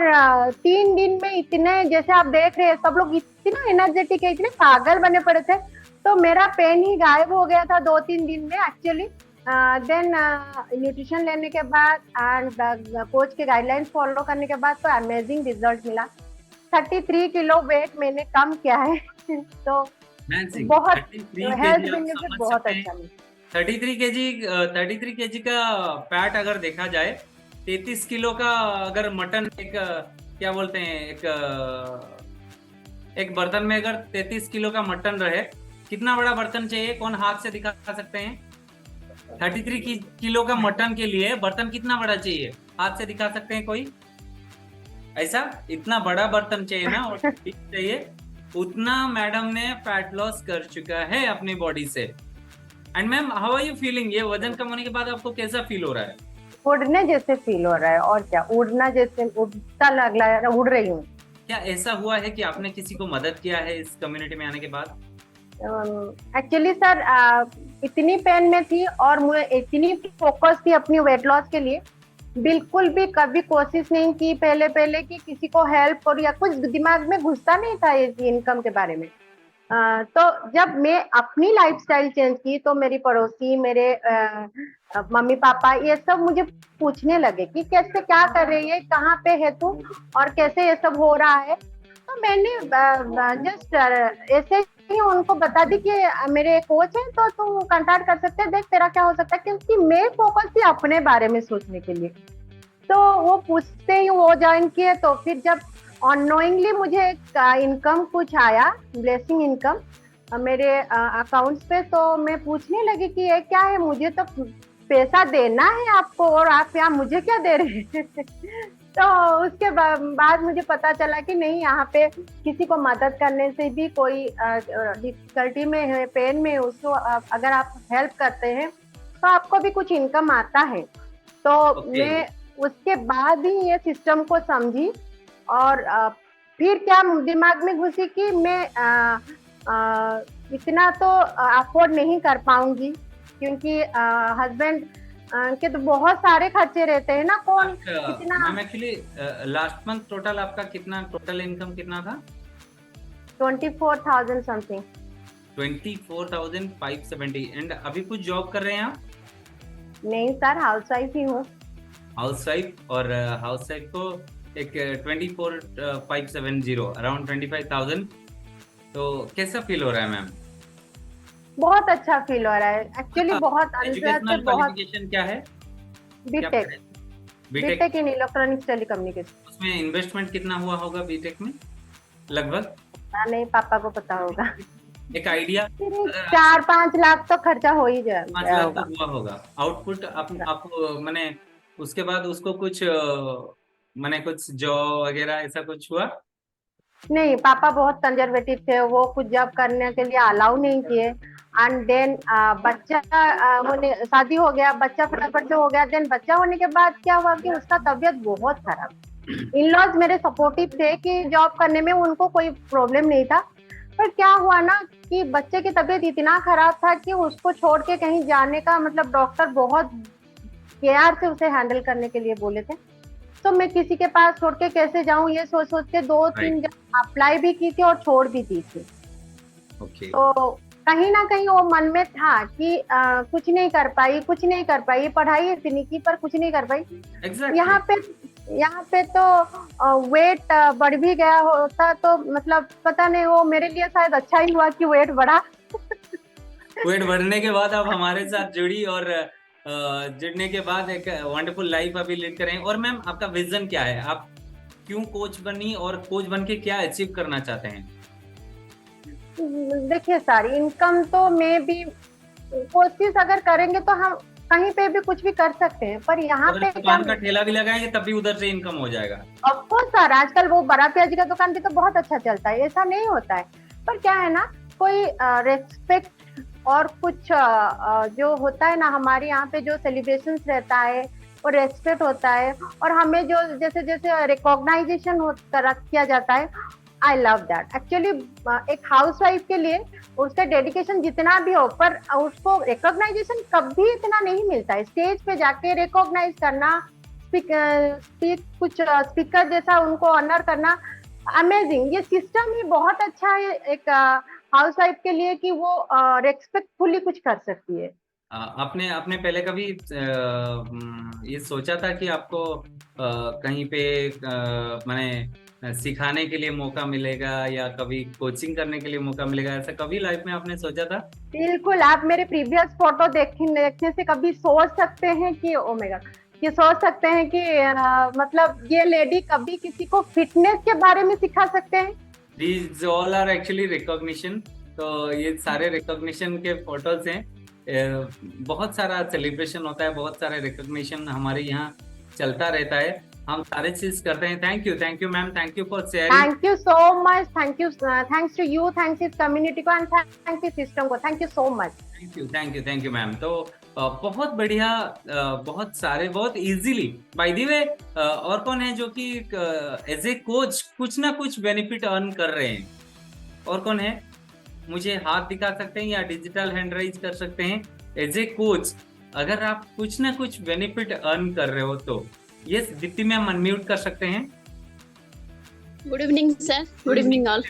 3 दिन में इतने, जैसे आप देख रहे हैं सब लोग इतना एनर्जेटिक है, इतने पागल बने पड़े थे, तो मेरा पेन ही गायब हो गया था 2-3 दिन में एक्चुअली। देन न्यूट्रिशन लेने के बाद एंड कोच के गाइडलाइंस फॉलो करने के बाद तो अमेजिंग रिजल्ट मिला। 33 किलो वेट मैंने कम किया है तो बहुत हेल्थ बेनिफिट बहुत अच्छा मिला। 33 केजी का फैट अगर देखा जाए, 33 किलो का अगर मटन, एक क्या बोलते हैं, एक बर्तन में अगर 33 किलो का मटन रहे, कितना बड़ा बर्तन चाहिए, कौन हाथ से दिखा सकते हैं? 33 किलो का मटन के लिए बर्तन कितना बड़ा चाहिए, हाथ से दिखा सकते हैं कोई? ऐसा इतना बड़ा बर्तन चाहिए ना, और चाहिए उतना मैडम ने फैट लॉस कर चुका है अपनी बॉडी से। And ma'am, how are you feeling? ये वजन कम होने के बाद आपको कैसा फील हो रहा है? उड़ने जैसे फील हो रहा है, और क्या, उड़ना जैसे उड़ता लग रहा है, उड़ रही हूँ। क्या ऐसा हुआ है कि आपने किसी को मदद किया है इस कम्युनिटी में आने के बाद? एक्चुअली सर इतनी पेन में थी और मुझे इतनी फोकस थी अपनी वेट लॉस के लिए, बिल्कुल भी कभी कोशिश नहीं की पहले कि किसी को हेल्प करूँ, या कुछ दिमाग में घुसता नहीं था इस इनकम के बारे में। तो जब मैं अपनी लाइफस्टाइल चेंज की तो मेरी पड़ोसी, मेरे मम्मी पापा, ये सब मुझे पूछने लगे कि कैसे, क्या कर रही है, कहाँ पे है तू और कैसे ये सब हो रहा है। तो मैंने जस्ट ऐसे ही उनको बता दी कि मेरे कोच है तो तू कांटेक्ट कर सकते हैं, देख तेरा क्या हो सकता है, क्योंकि मैं फोकस थी अपने बारे में सोचने के लिए। तो वो पूछते ही वो ज्वाइन किए, तो फिर जब अननोइंगली मुझे इनकम कुछ आया, ब्लेसिंग इनकम मेरे अकाउंट्स पे, तो मैं पूछने लगी कि ये क्या है, मुझे तो पैसा देना है आपको और आप यहाँ मुझे क्या दे रहे हैं तो उसके बाद मुझे पता चला कि नहीं, यहाँ पे किसी को मदद करने से भी, कोई डिफिकल्टी में है, पेन में, उसको अगर आप हेल्प करते हैं तो आपको भी कुछ इनकम आता है। तो मैं उसके बाद ही ये सिस्टम को समझी और फिर क्या दिमाग में घुसी कि मैं इतना तो अफोर्ड नहीं कर पाऊंगी, क्योंकि हस्बैंड के तो बहुत सारे खर्चे रहते हैं ना, कौन कितना। Ma'am actually last month total आपका कितना, टोटल इनकम कितना था? 24,000 समथिंग। 24,570। एंड अभी कुछ जॉब कर रहे हैं आप? नहीं सर, हाउसवाइफ ही हूँ। हाउसवाइफ, और हाउसवाइफ को एक 24,570, अराउंड 25,000। तो कैसा फील हो रहा है मैम? बहुत अच्छा फील हो रहा है एक्चुअली, बहुत एजुकेशनल क्वालिफिकेशन क्या है? BTech in electronics telecommunication. उसमें इन्वेस्टमेंट कितना हुआ होगा बीटेक में लगभग? नहीं, पापा को पता होगा। एक आइडिया? 4-5 लाख तो खर्चा हो ही जाए, 5 लाख तो हुआ होगा। आउटपुट आप मैंने उसके बाद उसको कुछ मैंने कुछ जॉब वगैरह ऐसा कुछ हुआ? नहीं, पापा बहुत कंजर्वेटिव थे, वो कुछ जॉब करने के लिए अलाउ नहीं किए। एंड देन बच्चा होने, शादी हो गया, बच्चा फटाफट से हो गया। देन बच्चा होने के बाद क्या हुआ कि उसका तबीयत बहुत खराब। इन-लॉज मेरे सपोर्टिव थे कि जॉब करने में उनको कोई प्रॉब्लम नहीं था, पर क्या हुआ ना कि बच्चे की तबीयत इतना खराब था कि उसको छोड़ के कहीं जाने का, मतलब डॉक्टर बहुत केयर से उसे हैंडल करने के लिए बोले थे। तो मैं किसी के पास छोड़ के कैसे जाऊं, ये सोच के 2-3 अप्लाई भी की थी और छोड़ भी दी थी। तो कहीं ना कहीं वो मन में था कि कुछ नहीं कर पाई, पढ़ाई इतनी की पर कुछ नहीं कर पाई। यहाँ पे तो वेट बढ़ भी गया होता, तो मतलब पता नहीं, वो मेरे लिए शायद अच्छा ही हुआ कि वेट बढ़ा। वेट बढ़ने के बाद आप हमारे साथ जुड़ी और जुड़ने के बाद एक वंडरफुल लाइफ अभी लीड करें। और मैम, आपका विजन क्या है? आप क्यों कोच बनी और कोच बन के क्या अचीव करना चाहते हैं? देखिए सर, इनकम तो मैं भी कोशिश अगर करेंगे तो हम कहीं पे भी कुछ भी कर सकते हैं, पर यहाँ अगर पे दुकान का ठेला भी लगाएंगे तब भी उधर से इनकम हो जाएगा। ऑफकोर्स सर, आजकल वो बड़ा प्याज का दुकान भी तो बहुत अच्छा चलता है, ऐसा नहीं होता है। पर क्या है ना, कोई रेस्पेक्ट और कुछ जो होता है ना, हमारे यहाँ पे जो सेलिब्रेशन रहता है वो रेस्पेक्ट होता है, और हमें जो जैसे जैसे रिकॉग्नाइजेशन किया जाता है, आई लव दैट एक्चुअली। एक हाउस वाइफ के लिए उसका डेडिकेशन जितना भी हो, पर उसको रिकॉग्नाइजेशन कभी इतना नहीं मिलता है। स्टेज पे जाके रिकॉग्नाइज करना, कुछ स्पीकर जैसा उनको ऑनर करना, अमेजिंग। ये सिस्टम ही बहुत अच्छा है एक हाउस वाइफ के लिए कि वो रेस्पेक्टफुली कुछ कर सकती है। आपने आपने पहले कभी ये सोचा था कि आपको कहीं पे माने सिखाने के लिए मौका मिलेगा या कभी कोचिंग करने के लिए मौका मिलेगा, ऐसा कभी लाइफ में आपने सोचा था? बिल्कुल, आप मेरे प्रीवियस फोटो देखने से कभी सोच सकते हैं कि ओ माय गॉड, ये सोच सकते हैं कि मतलब ये लेडी कभी किसी को फिटनेस के बारे में सिखा सकते हैं। These all are actually recognition। तो ये सारे रिकॉग्निशन के फोटोज हैं। बहुत सारा सेलिब्रेशन होता है, बहुत सारे रिकॉग्निशन हमारे यहाँ चलता रहता है, हम सारे चीज करते हैं। Thank you ma'am, thank you for sharing. Thank you so much, thank you, thanks to you, thanks इस कम्युनिटी को एंड थैंक्स इस सिस्टम को, thank you so much. Thank you ma'am. तो बहुत बढ़िया, बहुत सारे, बहुत इजीली। बाय द वे, और कौन है जो कि एज ए कोच कुछ ना कुछ बेनिफिट अर्न कर रहे हैं? और कौन है? मुझे हाथ दिखा सकते हैं या डिजिटल हैंड राइज कर सकते हैं। एज ए कोच अगर आप कुछ ना कुछ बेनिफिट अर्न कर रहे हो तो यस, दीप्ति मैम अनम्यूट कर सकते हैं। Good evening sir, good evening all.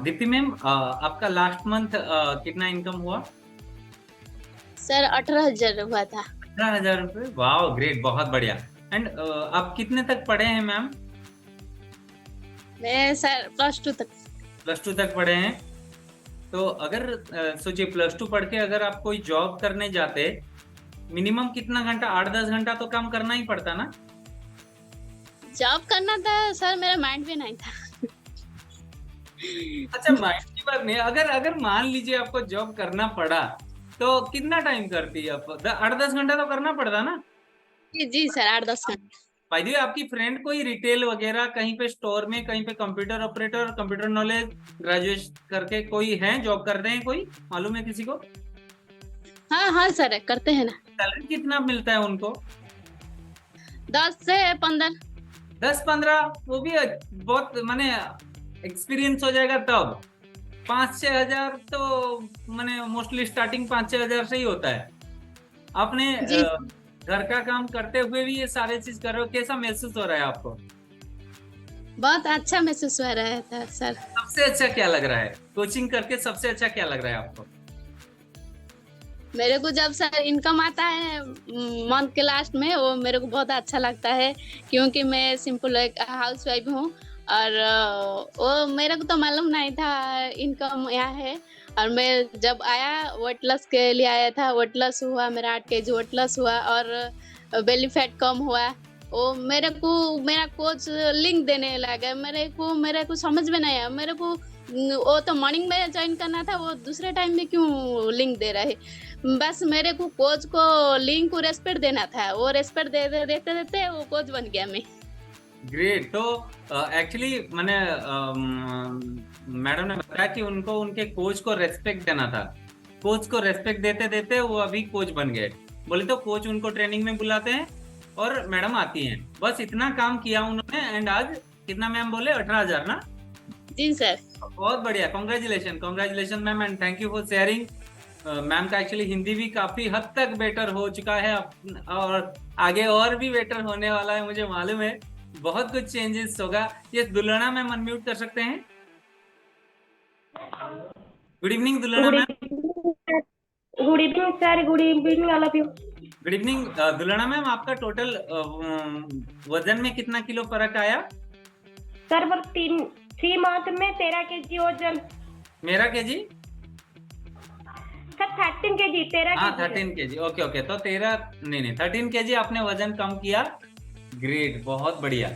Deepti ma'am, आपका लास्ट मंथ कितना इनकम हुआ? सर 18,000 हुआ था। 18,000 रुपये, वाह ग्रेट, बहुत बढ़िया। एंड आप कितने तक पढ़े हैं मैम? मैं सर प्लस टू तक पढ़े हैं। तो अगर सोचिए प्लस टू पढ़ के अगर आप कोई जॉब करने जाते, मिनिमम कितना घंटा, 8-10 घंटा तो काम करना ही पड़ता ना? जॉब करना था सर, मेरा माइंड भी नहीं था। अच्छा, माइंड की बात नहीं, अगर मान लीजिए आपको जॉब करना पड़ा तो कितना टाइम करती है आप? 8-10 घंटा तो करना पड़ता ना? जी सर, 8-10 घंटा। भाई जी, आपकी फ्रेंड कोई रिटेल वगैरह कहीं पे स्टोर में, कहीं पे computer operator, computer knowledge graduate करके कोई है, जॉब कर रहे हैं, कोई मालूम है किसी को? हाँ सर, करते हैं ना। सैलरी कितना मिलता है उनको? 10 से 15। 10-15, वो भी बहुत माने एक्सपीरियंस हो जाएगा तब। 5-6 हजार तो माने मोस्टली स्टार्टिंग 5-6 हजार से ही होता है। आपने घर का काम करते हुए भी ये सारे चीज कर रहे हो, कैसा महसूस हो रहा है आपको? बहुत अच्छा महसूस हो रहा था सर। सबसे अच्छा क्या लग रहा है कोचिंग करके? सबसे अच्छा क्या लग रहा है आपको? मेरे को जब सर इनकम आता है मंथ के लास्ट में, वो मेरे को बहुत अच्छा लगता है, क्योंकि मैं सिंपल एक हाउस वाइफ हूँ और वो मेरे को तो मालूम नहीं था इनकम यहाँ है। और मैं जब आया वेट लॉस के लिए आया था, वेट लॉस हुआ, मेरा 8 kg वेट लॉस हुआ और बेली फैट कम हुआ। वो मेरा कोच लिंक देने लगा, मेरे को समझ में नहीं आया। मेरे को वो तो मॉर्निंग में ज्वाइन करना था, वो दूसरे टाइम में क्यों लिंक दे रहा है? बस मेरे को कोच को लिंक को रेस्पेक्ट देना था, वो रेस्पेक्ट देते वो कोच बन गया मैं। ग्रेट। तो एक्चुअली मैंने मैडम ने बताया कि उनको उनके कोच को रेस्पेक्ट देना था। कोच को रेस्पेक्ट देते देते वो अभी कोच बन गए। बोले तो कोच उनको ट्रेनिंग में बुलाते हैं और मैडम आती हैं, बस इतना काम किया उन्होंने। एंड आज कितना मैम बोले? 18,000 ना? जी सर। बहुत बढ़िया, congratulation ma'am, and thank you for sharing. Ma'am का एक्चुअली हिंदी भी काफी हद तक बेटर हो चुका है और आगे और भी बेटर होने वाला है, मुझे मालूम है। बहुत कुछ चेंजेस होगा। ये दुल्हना मैम अनम्यूट कर सकते हैं? Good evening Dulhana ma'am. Good evening sir, good evening all of you. Good evening Dulhana ma'am, आपका टोटल वजन में कितना किलो फर्क आया? सर वो 3 मंथ में 13 kg वजन। मेरा केजी? सर 13 kg, 13 हाँ kg। 13 kg, okay. तो 13 kg आपने वजन कम किया। ग्रेट, बहुत बढ़िया।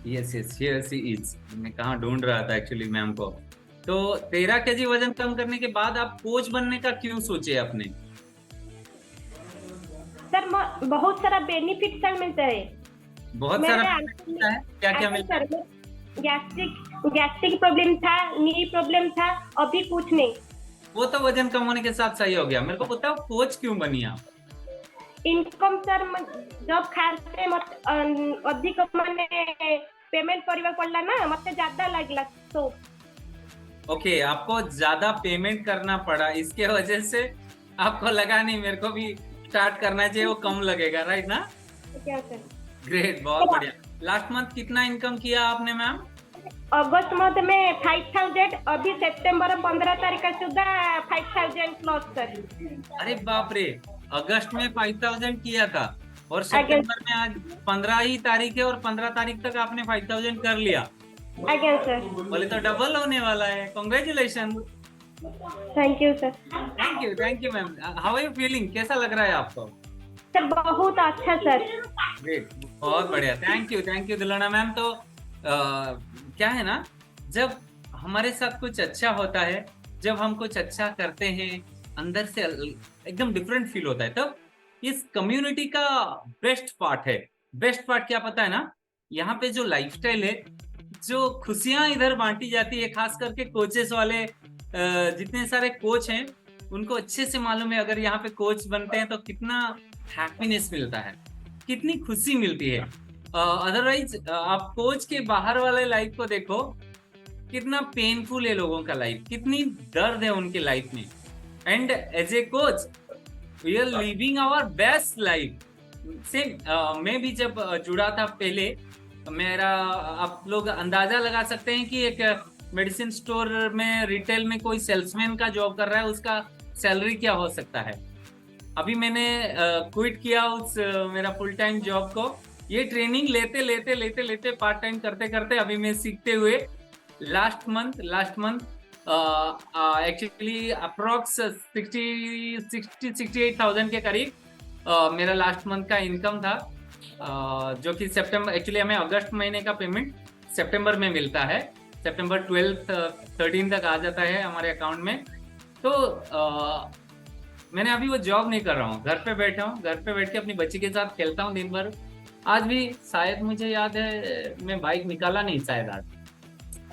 Yes is. मैं कहाँ ढूंढ रहा था एक्चुअली मैम को। तो 13 kg वजन कम करने के बाद आप कोच बनने का क्यों सोचे आपने? सर बहुत सारा बेनिफिट सर मिलता है। बहुत मेरे सारा अंकल मिलता है, क्या क्या मिलता है? सर गैस्ट्रिक प्रॉब्लम था, नी प्रॉब्लम था, अभी कुछ नहीं। वो तो वजन कम होने के साथ सही हो गया। मेरे को बताओ कोच क्यों बनी आप? इनकम सर जब खाते मत अधिक माने पेमेंट करबा पड़ला ना, मते ज्यादा लागला तो ओके, आपको ज्यादा पेमेंट करना पड़ा, इसके वजह से आपको लगा नहीं मेरे को भी स्टार्ट करना चाहिए, वो कम लगेगा, राइट ना? क्या सर? ग्रेट, बहुत बढ़िया। लास्ट मंथ कितना इनकम किया आपने मैम? अगस्त मंथ में 5000, अभी सितंबर 15 तारीख का सुधा 5000 प्लस सर। अरे बाप रे, अगस्त में 5000 किया था और सितंबर में आज 15 ही तारीख है और 15 तारीख तक आपने 5000 कर लिया। आगे सर। बोले तो डबल होने वाला है। Congratulation. Thank you sir. Thank you ma'am. How are you feeling? कैसा लग रहा है आपको? सर बहुत अच्छा सर। ग्रेट, बहुत बढ़िया। Thank you Dulana ma'am. तो क्या है ना, जब हमारे साथ कुछ अच्छा होता है, जब हम कुछ अच्छा करते हैं, अंदर से एकदम डिफरेंट फील होता है। तब इस कम्युनिटी का बेस्ट पार्ट है। बेस्ट पार्ट क्या पता है ना, यहाँ पे जो लाइफस्टाइल है, जो खुशियां इधर बांटी जाती है, खास करके कोचेस वाले, जितने सारे कोच हैं उनको अच्छे से मालूम है अगर यहाँ पे कोच बनते हैं तो कितना हैप्पीनेस मिलता है, कितनी खुशी मिलती है। अदरवाइज आप कोच के बाहर वाले लाइफ को देखो, कितना पेनफुल है लोगों का लाइफ, कितनी दर्द है उनके लाइफ में। And as a coach we are living our best life. Same मैं भी जब जुड़ा था पहले, मेरा आप लोग अंदाजा लगा सकते हैं कि एक मेडिसिन स्टोर में रिटेल में कोई सेल्समैन का जॉब कर रहा है, उसका सैलरी क्या हो सकता है। अभी मैंने क्विट किया उस मेरा फुल टाइम जॉब को। ये ट्रेनिंग लेते लेते लेते लेते पार्ट टाइम करते करते अभी मैं सीखते हुए लास्ट मंथ एक्चुअली अप्रोक्स 68,000 के करीब मेरा लास्ट मंथ का इनकम था, जो कि सितंबर, एक्चुअली हमें अगस्त महीने का पेमेंट सितंबर में मिलता है। सितंबर 13 तक आ जाता है हमारे अकाउंट में। तो मैंने अभी वो जॉब नहीं कर रहा हूँ, घर पे बैठा हूँ, घर पे बैठ के अपनी बच्ची के साथ खेलता हूँ दिन भर। आज भी शायद मुझे याद है मैं बाइक निकाला नहीं, शायद आज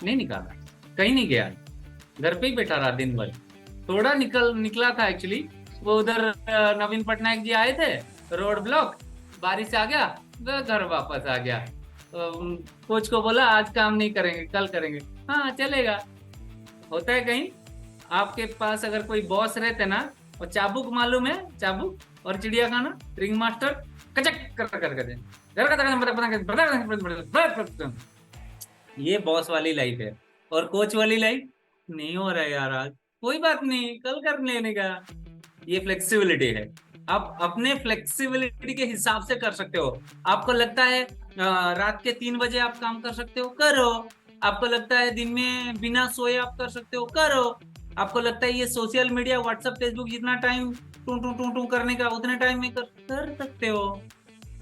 नहीं निकाला, कहीं नहीं गया, घर पे ही बैठा रहा दिन भर। थोड़ा निकला था एक्चुअली, वो उधर नवीन पटनायक जी आए थे, रोड ब्लॉक, बारिश आ गया तो घर वापस आ गया। कोच को बोला आज काम नहीं करेंगे, कल करेंगे। हाँ चलेगा। होता है कहीं आपके पास अगर कोई बॉस रहते ना, और चाबुक मालूम है, चाबुक और चिड़िया खाना, रिंग मास्टर, कचक कर ये बॉस वाली लाइफ है। और कोच वाली लाइफ नहीं हो रहा है यार, आज कोई बात नहीं, कल कर लेने का। ये फ्लेक्सिबिलिटी है, आप अपने फ्लेक्सिबिलिटी के हिसाब से कर सकते हो। आपको लगता है रात के 3 बजे आप काम कर सकते हो, करो। आपको लगता है दिन में बिना सोए आप कर सकते हो, करो। आपको लगता है ये सोशल मीडिया, व्हाट्सएप, फेसबुक जितना टाइम टू करने का उतने टाइम में कर सकते हो।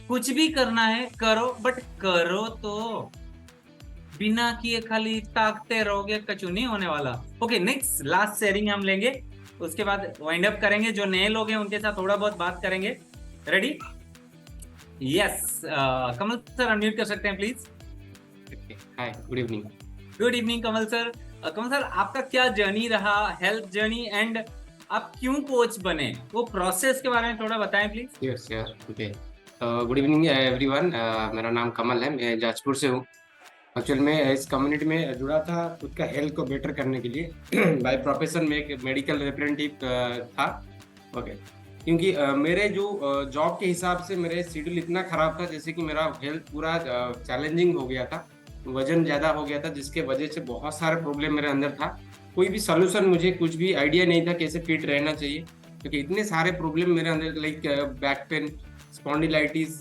कुछ भी करना है करो, बट करो तो। बिना किए खाली ताकते रहोगे, कचू नहीं होने वाला। ओके, नेक्स्ट लास्ट शेयरिंग हम लेंगे, उसके बाद वाइंड अप करेंगे। जो नए लोग हैं उनके साथ थोड़ा बहुत बात करेंगे। रेडी? यस, कमल सर अनम्यूट कर सकते हैं please. Hi, good evening. Good evening Kamal sir. Kamal sir, आपका क्या जर्नी रहा, हेल्थ जर्नी, एंड आप क्यों कोच बने, वो प्रोसेस के बारे में थोड़ा बताएं प्लीज। यस यार, ओके। Good evening everyone. मेरा नाम कमल है, मैं जाजपुर से हूँ। एक्चुअल में इस कम्युनिटी में जुड़ा था खुद का हेल्थ को बेटर करने के लिए। बाय प्रोफेशन में एक मेडिकल रिप्रेजेंटेटिव था। ओके, क्योंकि मेरे जो जॉब के हिसाब से मेरे शेड्यूल इतना खराब था, जैसे कि मेरा हेल्थ पूरा चैलेंजिंग हो गया था, वजन ज़्यादा हो गया था, जिसके वजह से बहुत सारे प्रॉब्लम मेरे अंदर था। कोई भी सोल्यूशन, मुझे कुछ भी आइडिया नहीं था कैसे फिट रहना चाहिए, क्योंकि इतने सारे प्रॉब्लम मेरे अंदर, like back pain, spondylitis,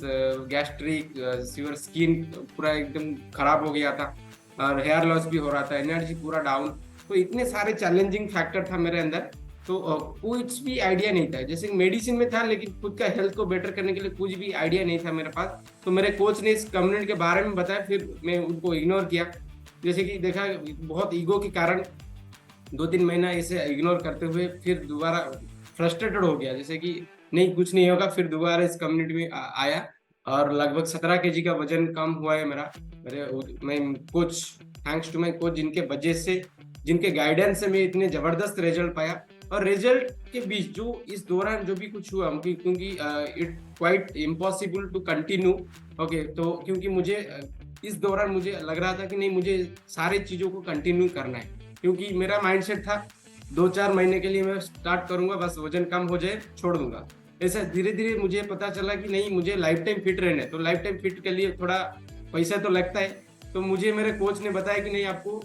gastric, sewer skin पूरा एकदम खराब हो गया था, और हेयर लॉस भी हो रहा था, एनर्जी पूरा डाउन। तो इतने सारे चैलेंजिंग फैक्टर था मेरे अंदर, तो कुछ भी आइडिया नहीं था। जैसे मेडिसिन में था, लेकिन खुद का हेल्थ को बेटर करने के लिए कुछ भी आइडिया नहीं था मेरे पास। तो मेरे कोच ने इस कम्युनिटी के बारे में बताया, फिर मैं उनको इग्नोर किया। जैसे कि देखा, बहुत ईगो के कारण 2-3 महीना इसे इग्नोर करते हुए फिर दोबारा फ्रस्ट्रेटेड हो गया, जैसे कि नहीं कुछ नहीं होगा, फिर दोबारा इस कम्युनिटी में आया और लगभग 17 kg का वजन कम हुआ है मेरा। मैं coach, thanks to my coach, जिनके वजह से, जिनके गाइडेंस से मैं इतने जबरदस्त रिजल्ट पाया। और रिजल्ट के बीच जो इस दौरान जो भी कुछ हुआ, क्योंकि it quite impossible to continue, okay, तो क्योंकि मुझे इस दौरान मुझे लग रहा था कि नहीं, मुझे सारी चीज़ों को कंटिन्यू करना है, क्योंकि मेरा माइंडसेट था 2-4 महीने के लिए मैं स्टार्ट करूंगा, बस वजन कम हो जाए छोड़ दूंगा। ऐसा धीरे धीरे मुझे पता चला कि नहीं, मुझे लाइफ टाइम फिट रहना है। तो लाइफ टाइम फिट के लिए थोड़ा पैसा तो लगता है, तो मुझे मेरे कोच ने बताया कि नहीं, आपको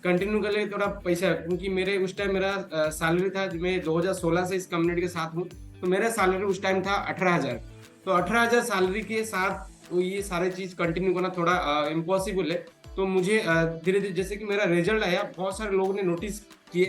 कंटिन्यू कर लिए थोड़ा पैसा, क्योंकि मेरे उस टाइम मेरा सैलरी था, मैं 2016 से इस कम्युनिटी के साथ हूँ, तो मेरा सैलरी उस टाइम था 18,000। तो 18,000 सैलरी के साथ तो ये सारे चीज कंटिन्यू करना थोड़ा इम्पॉसिबल है। तो मुझे धीरे धीरे जैसे कि मेरा रिजल्ट आया, बहुत सारे लोगों ने नोटिस किए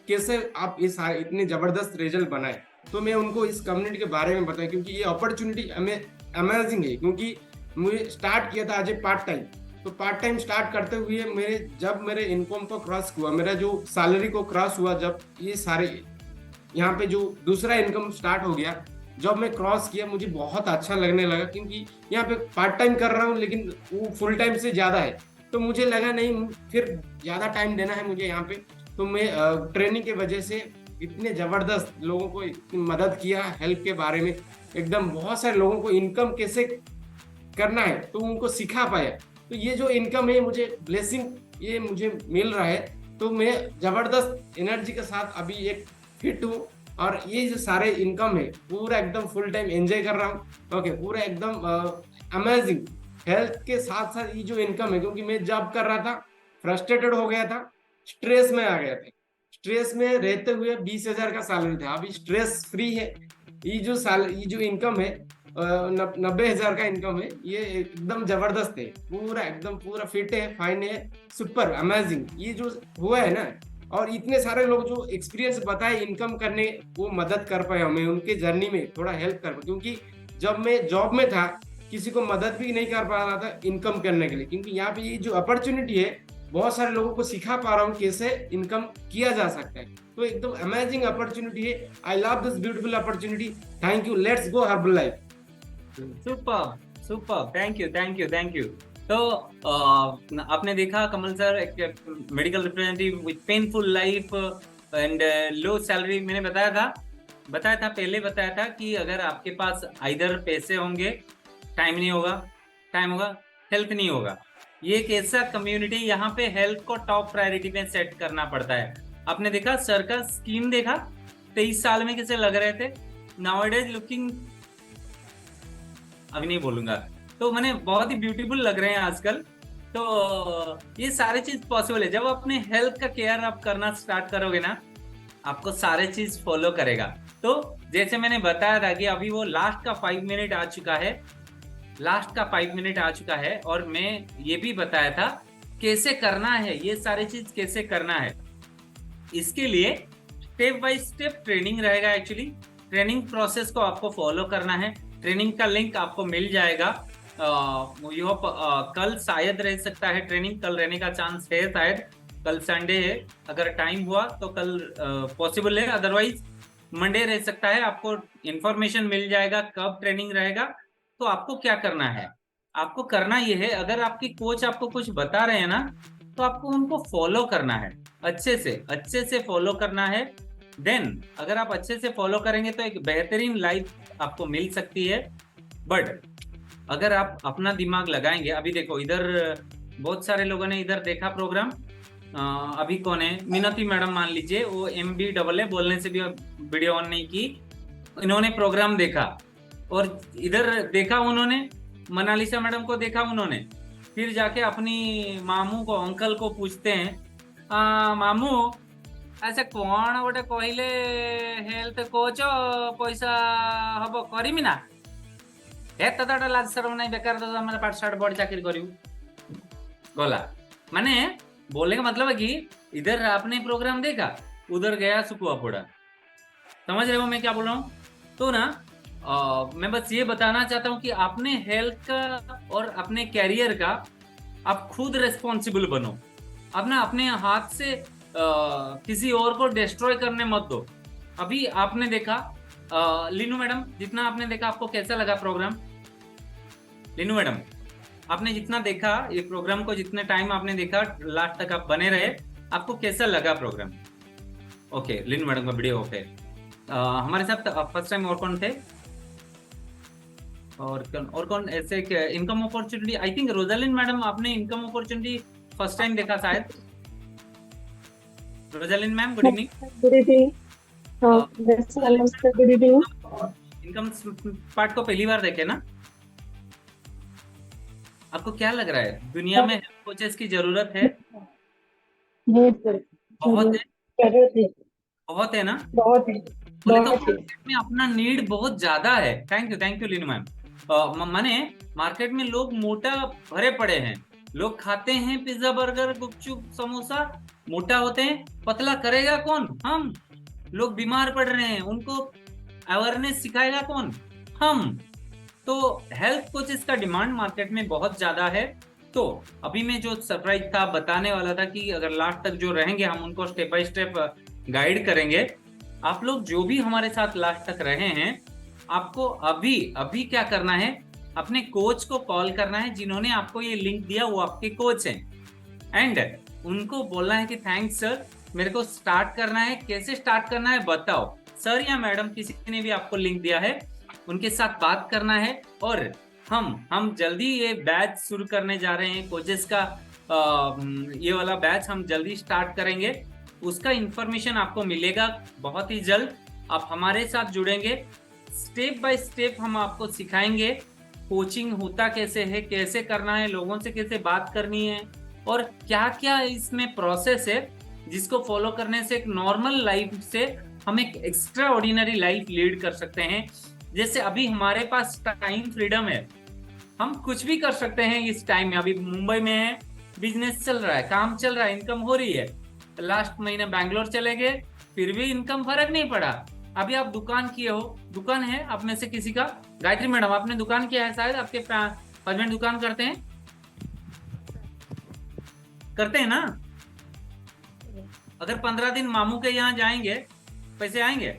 कैसे आप इस इतने जबरदस्त रिजल्ट बनाए, तो मैं उनको इस कम्युनिटी के बारे में बताया, क्योंकि ये अपॉर्चुनिटी हमें अमेजिंग है। क्योंकि मुझे स्टार्ट किया था एज ए पार्ट टाइम, तो पार्ट टाइम स्टार्ट करते हुए जब मेरे इनकम को क्रॉस हुआ, मेरा जो सैलरी को क्रॉस हुआ, जब ये सारे यहाँ पे जो दूसरा इनकम स्टार्ट हो गया, जब मैं क्रॉस किया, मुझे बहुत अच्छा लगने लगा, क्योंकि यहाँ पे पार्ट टाइम कर रहा हूँ लेकिन वो फुल टाइम से ज्यादा है। तो मुझे लगा नहीं, फिर ज्यादा टाइम देना है मुझे यहाँ पे। तो मैं ट्रेनिंग के वजह से इतने जबरदस्त लोगों को इतनी मदद किया, हेल्प के बारे में एकदम बहुत सारे लोगों को इनकम कैसे करना है तो उनको सिखा पाया। तो ये जो इनकम है, मुझे ब्लेसिंग ये मुझे मिल रहा है, तो मैं जबरदस्त एनर्जी के साथ अभी एक फिट हूँ, और ये जो सारे इनकम है पूरा एकदम फुल टाइम एंजॉय कर रहा हूँ। ओके, पूरा एकदम अमेजिंग हेल्थ के साथ साथ ये जो इनकम है, क्योंकि मैं जॉब कर रहा था, फ्रस्ट्रेटेड हो गया था, स्ट्रेस में आ गया था, स्ट्रेस में रहते हुए 20,000 का सैलरी था, अभी स्ट्रेस फ्री है। ये जो इनकम है 90,000 का इनकम है, ये एकदम जबरदस्त है, पूरा फिट है, फाइन है, सुपर अमेजिंग ये जो हुआ है ना। और इतने सारे लोग जो एक्सपीरियंस बताए इनकम करने, वो मदद कर पाए हमें उनके जर्नी में, थोड़ा हेल्प कर पाए, क्योंकि जब मैं जॉब में था किसी को मदद भी नहीं कर पा रहा था इनकम करने के लिए, क्योंकि यहाँ पे ये जो अपॉर्चुनिटी है, बहुत सारे लोगों को सिखा पा रहा हूँ कैसे इनकम किया जा सकता है। तो एकदम अमेजिंग अपॉर्चुनिटी है। I love this beautiful opportunity. Thank you. Let's go herbal life. Super, thank you. तो आपने देखा कमल सर, एक medical representative with painful life and low salary. मैंने पहले बताया था कि अगर आपके पास आइदर पैसे होंगे, टाइम होगा, हेल्थ नहीं होगा। ये एक ऐसा कम्युनिटी, यहाँ पे हेल्थ को टॉप प्रायोरिटी में सेट करना पड़ता है। आपने देखा सर का स्किन देखा, 23 साल में कैसे लग रहे थे, नाउअडेज लुकिंग अभी नहीं बोलूंगा, तो मैंने बहुत ही ब्यूटीफुल लग रहे हैं आजकल। तो ये सारे चीज पॉसिबल है जब अपने हेल्थ का केयर आप करना स्टार्ट करोगे ना, आपको सारे चीज फॉलो करेगा। तो जैसे मैंने बताया था कि अभी वो लास्ट का 5 मिनट आ चुका है, और मैं ये भी बताया था कैसे करना है, ये सारी चीज कैसे करना है। इसके लिए स्टेप बाय स्टेप ट्रेनिंग रहेगा। एक्चुअली ट्रेनिंग प्रोसेस को आपको फॉलो करना है। ट्रेनिंग का लिंक आपको मिल जाएगा। कल शायद रह सकता है ट्रेनिंग, कल रहने का चांस है, शायद कल संडे है, अगर टाइम हुआ तो कल पॉसिबल है, अदरवाइज मंडे रह सकता है। आपको इंफॉर्मेशन मिल जाएगा कब ट्रेनिंग रहेगा। तो आपको क्या करना है, आपको करना ये है, अगर आपकी कोच आपको कुछ बता रहे हैं ना, तो आपको उनको फॉलो करना है, अच्छे से फॉलो करना है। देन अगर आप अच्छे से फॉलो करेंगे तो एक बेहतरीन लाइफ आपको मिल सकती है। बट अगर आप अपना दिमाग लगाएंगे, अभी देखो इधर बहुत सारे लोगों ने इधर देखा प्रोग्राम, अभी कौन है, मिनती मैडम मान लीजिए, वो MBAA बोलने से भी वीडियो ऑन नहीं की, इन्होंने प्रोग्राम देखा, और इधर देखा उन्होंने, मोनालिसा मैडम को देखा उन्होंने, फिर जाके अपनी मामू को, अंकल को पूछते हैं, मामू अच्छा कौन गोटे कहले हेल्थ कोच पैसा हम करमी ना, हे तदा लाज शरम नहीं, बेकार तो हमारे पाठ साठ बड़ चाकरी करू गला। माने बोलने का मतलब है कि इधर आपने प्रोग्राम देखा, उधर गया सुकुआ फोड़ा। समझ रहे हो मैं क्या बोल रहा हूँ? तो ना मैं बस ये बताना चाहता हूँ कि अपने हेल्थ का और अपने कैरियर का आप खुद रिस्पॉन्सिबल बनो। अपना अपने हाथ से किसी और को डिस्ट्रॉय करने मत दो। अभी आपने देखा लीनू मैडम, जितना आपने देखा आपको कैसा लगा प्रोग्राम? लीनू मैडम, आपने जितना देखा ये प्रोग्राम को, जितने टाइम आपने देखा, लास्ट तक आप बने रहे, आपको कैसा लगा प्रोग्राम? ओके, लीनू मैडम का वीडियो ओके। हमारे साथ फर्स्ट टाइम और कौन थे? और कौन ऐसे income opportunity? I think Rosalind madam, आपने इनकम अपॉर्चुनिटी फर्स्ट टाइम देखा शायद। Rosalind ma'am, good evening. Good evening. Good evening. Income part को पहली बार देखे ना? आपको क्या लग रहा है, दुनिया में कोचेस की जरूरत है? बहुत है, बहुत है ना? बहुत है, बोले तो मार्केट में अपना नीड बहुत ज्यादा है। Thank you Leenu ma'am. माने मार्केट में लोग मोटा भरे पड़े हैं, लोग खाते हैं पिज्जा बर्गर गुपचुप समोसा, मोटा होते हैं, पतला करेगा कौन? हम। लोग बीमार पड़ रहे हैं, उनको अवेयरनेस सिखाएगा कौन? हम। तो हेल्थ कोचेस का डिमांड मार्केट में बहुत ज्यादा है। तो अभी मैं जो सरप्राइज था बताने वाला था कि अगर लास्ट तक जो रहेंगे हम उनको स्टेप बाय स्टेप गाइड करेंगे। आप लोग जो भी हमारे साथ लास्ट तक रहे हैं, आपको अभी क्या करना है, अपने कोच को कॉल करना है। जिन्होंने आपको ये लिंक दिया वो आपके कोच हैं, एंड उनको बोलना है कि थैंक्स सर, मेरे को स्टार्ट करना है। कैसे स्टार्ट करना है बताओ। सर या मैडम किसी ने भी आपको लिंक दिया है, उनके साथ बात करना है। और हम जल्दी ये बैच शुरू करने जा रहे हैं कोचेस का। ये वाला बैच हम जल्दी स्टार्ट करेंगे, उसका इंफॉर्मेशन आपको मिलेगा बहुत ही जल्द। आप हमारे साथ जुड़ेंगे, स्टेप बाय स्टेप हम आपको सिखाएंगे कोचिंग होता कैसे है, कैसे करना है, लोगों से कैसे बात करनी है, और क्या क्या इसमें प्रोसेस है जिसको फॉलो करने से एक नॉर्मल लाइफ से हम एक एक्स्ट्रा ऑर्डिनरी लाइफ लीड कर सकते हैं। जैसे अभी हमारे पास टाइम फ्रीडम है, हम कुछ भी कर सकते हैं इस टाइम में। अभी मुंबई में है, बिजनेस चल रहा है, काम चल रहा है, इनकम हो रही है। लास्ट महीने बैंगलोर चले गए, फिर भी इनकम फर्क नहीं पड़ा। अभी आप दुकान किए हो, दुकान है आप में से किसी का, गायत्री मैडम आपने दुकान किया है शायद, आपके हस्बैंड दुकान करते हैं ना? अगर 15 दिन मामू के यहाँ जाएंगे पैसे आएंगे?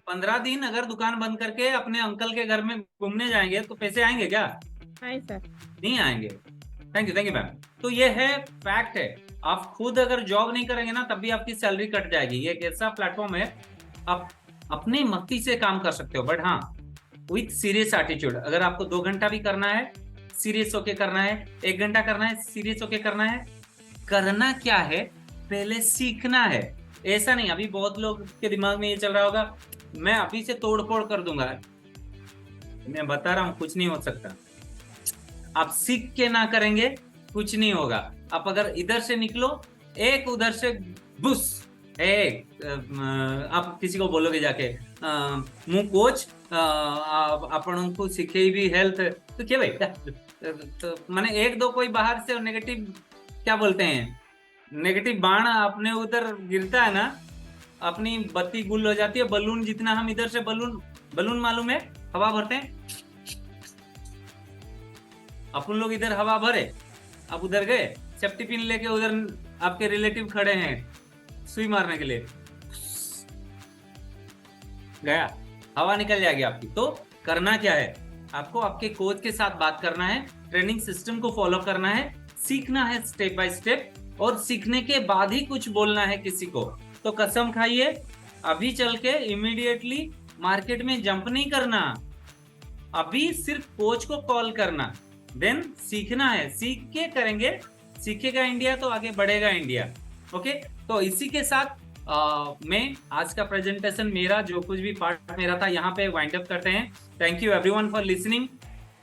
15 दिन अगर दुकान बंद करके अपने अंकल के घर में घूमने जाएंगे तो पैसे आएंगे क्या? नहीं सर, नहीं आएंगे। Thank you ma'am. तो ये है फैक्ट है। आप खुद अगर जॉब नहीं करेंगे ना तब भी आपकी सैलरी कट जाएगी। ये एक ऐसा प्लेटफॉर्म है, आप अपने मस्ती से काम कर सकते हो, बट हाँ विथ सीरियस एटीट्यूड। अगर आपको 2 घंटा भी करना है सीरियस होके करना है, 1 घंटा करना है सीरियस होके करना है। करना क्या है, पहले सीखना है। ऐसा नहीं, अभी बहुत लोग के दिमाग में ये चल रहा होगा मैं अभी से तोड़ फोड़ कर दूंगा। मैं बता रहा हूँ कुछ नहीं हो सकता। आप सीख के ना करेंगे कुछ नहीं होगा। आप अगर इधर से निकलो, एक उधर से बुस आप किसी को बोलोगे जाके मु कोच आपण को सीखे भी हेल्थ, तो क्या भाई तो माने 1-2 कोई बाहर से नेगेटिव क्या बोलते हैं, नेगेटिव बाण अपने उधर गिरता है ना, अपनी बत्ती गुल हो जाती है। बलून जितना हम इधर से बलून मालूम है, हवा भरते हैं अपन लोग, इधर हवा भरे, आप उधर गए सेफ्टी पिन लेके, उधर आपके रिलेटिव खड़े हैं सुई मारने के लिए, गया हवा निकल जाएगी आपकी। तो करना क्या है, आपको आपके कोच के साथ बात करना है, ट्रेनिंग सिस्टम को फॉलो करना है, सीखना है स्टेप बाय स्टेप, और सीखने के बाद ही कुछ बोलना है किसी को। तो कसम खाइए अभी चल के इमीडिएटली मार्केट में जंप नहीं करना, अभी सिर्फ कोच को कॉल करना, देन सीखना है। सीख के करेंगे, सीखेगा इंडिया तो आगे बढ़ेगा इंडिया। ओके, तो इसी के साथ मैं आज का प्रेजेंटेशन मेरा जो कुछ भी पार्ट मेरा था यहाँ पे वाइंड अप करते हैं। Thank you everyone for listening.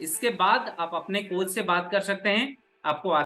इसके बाद आप अपने कोच से बात कर सकते हैं, आपको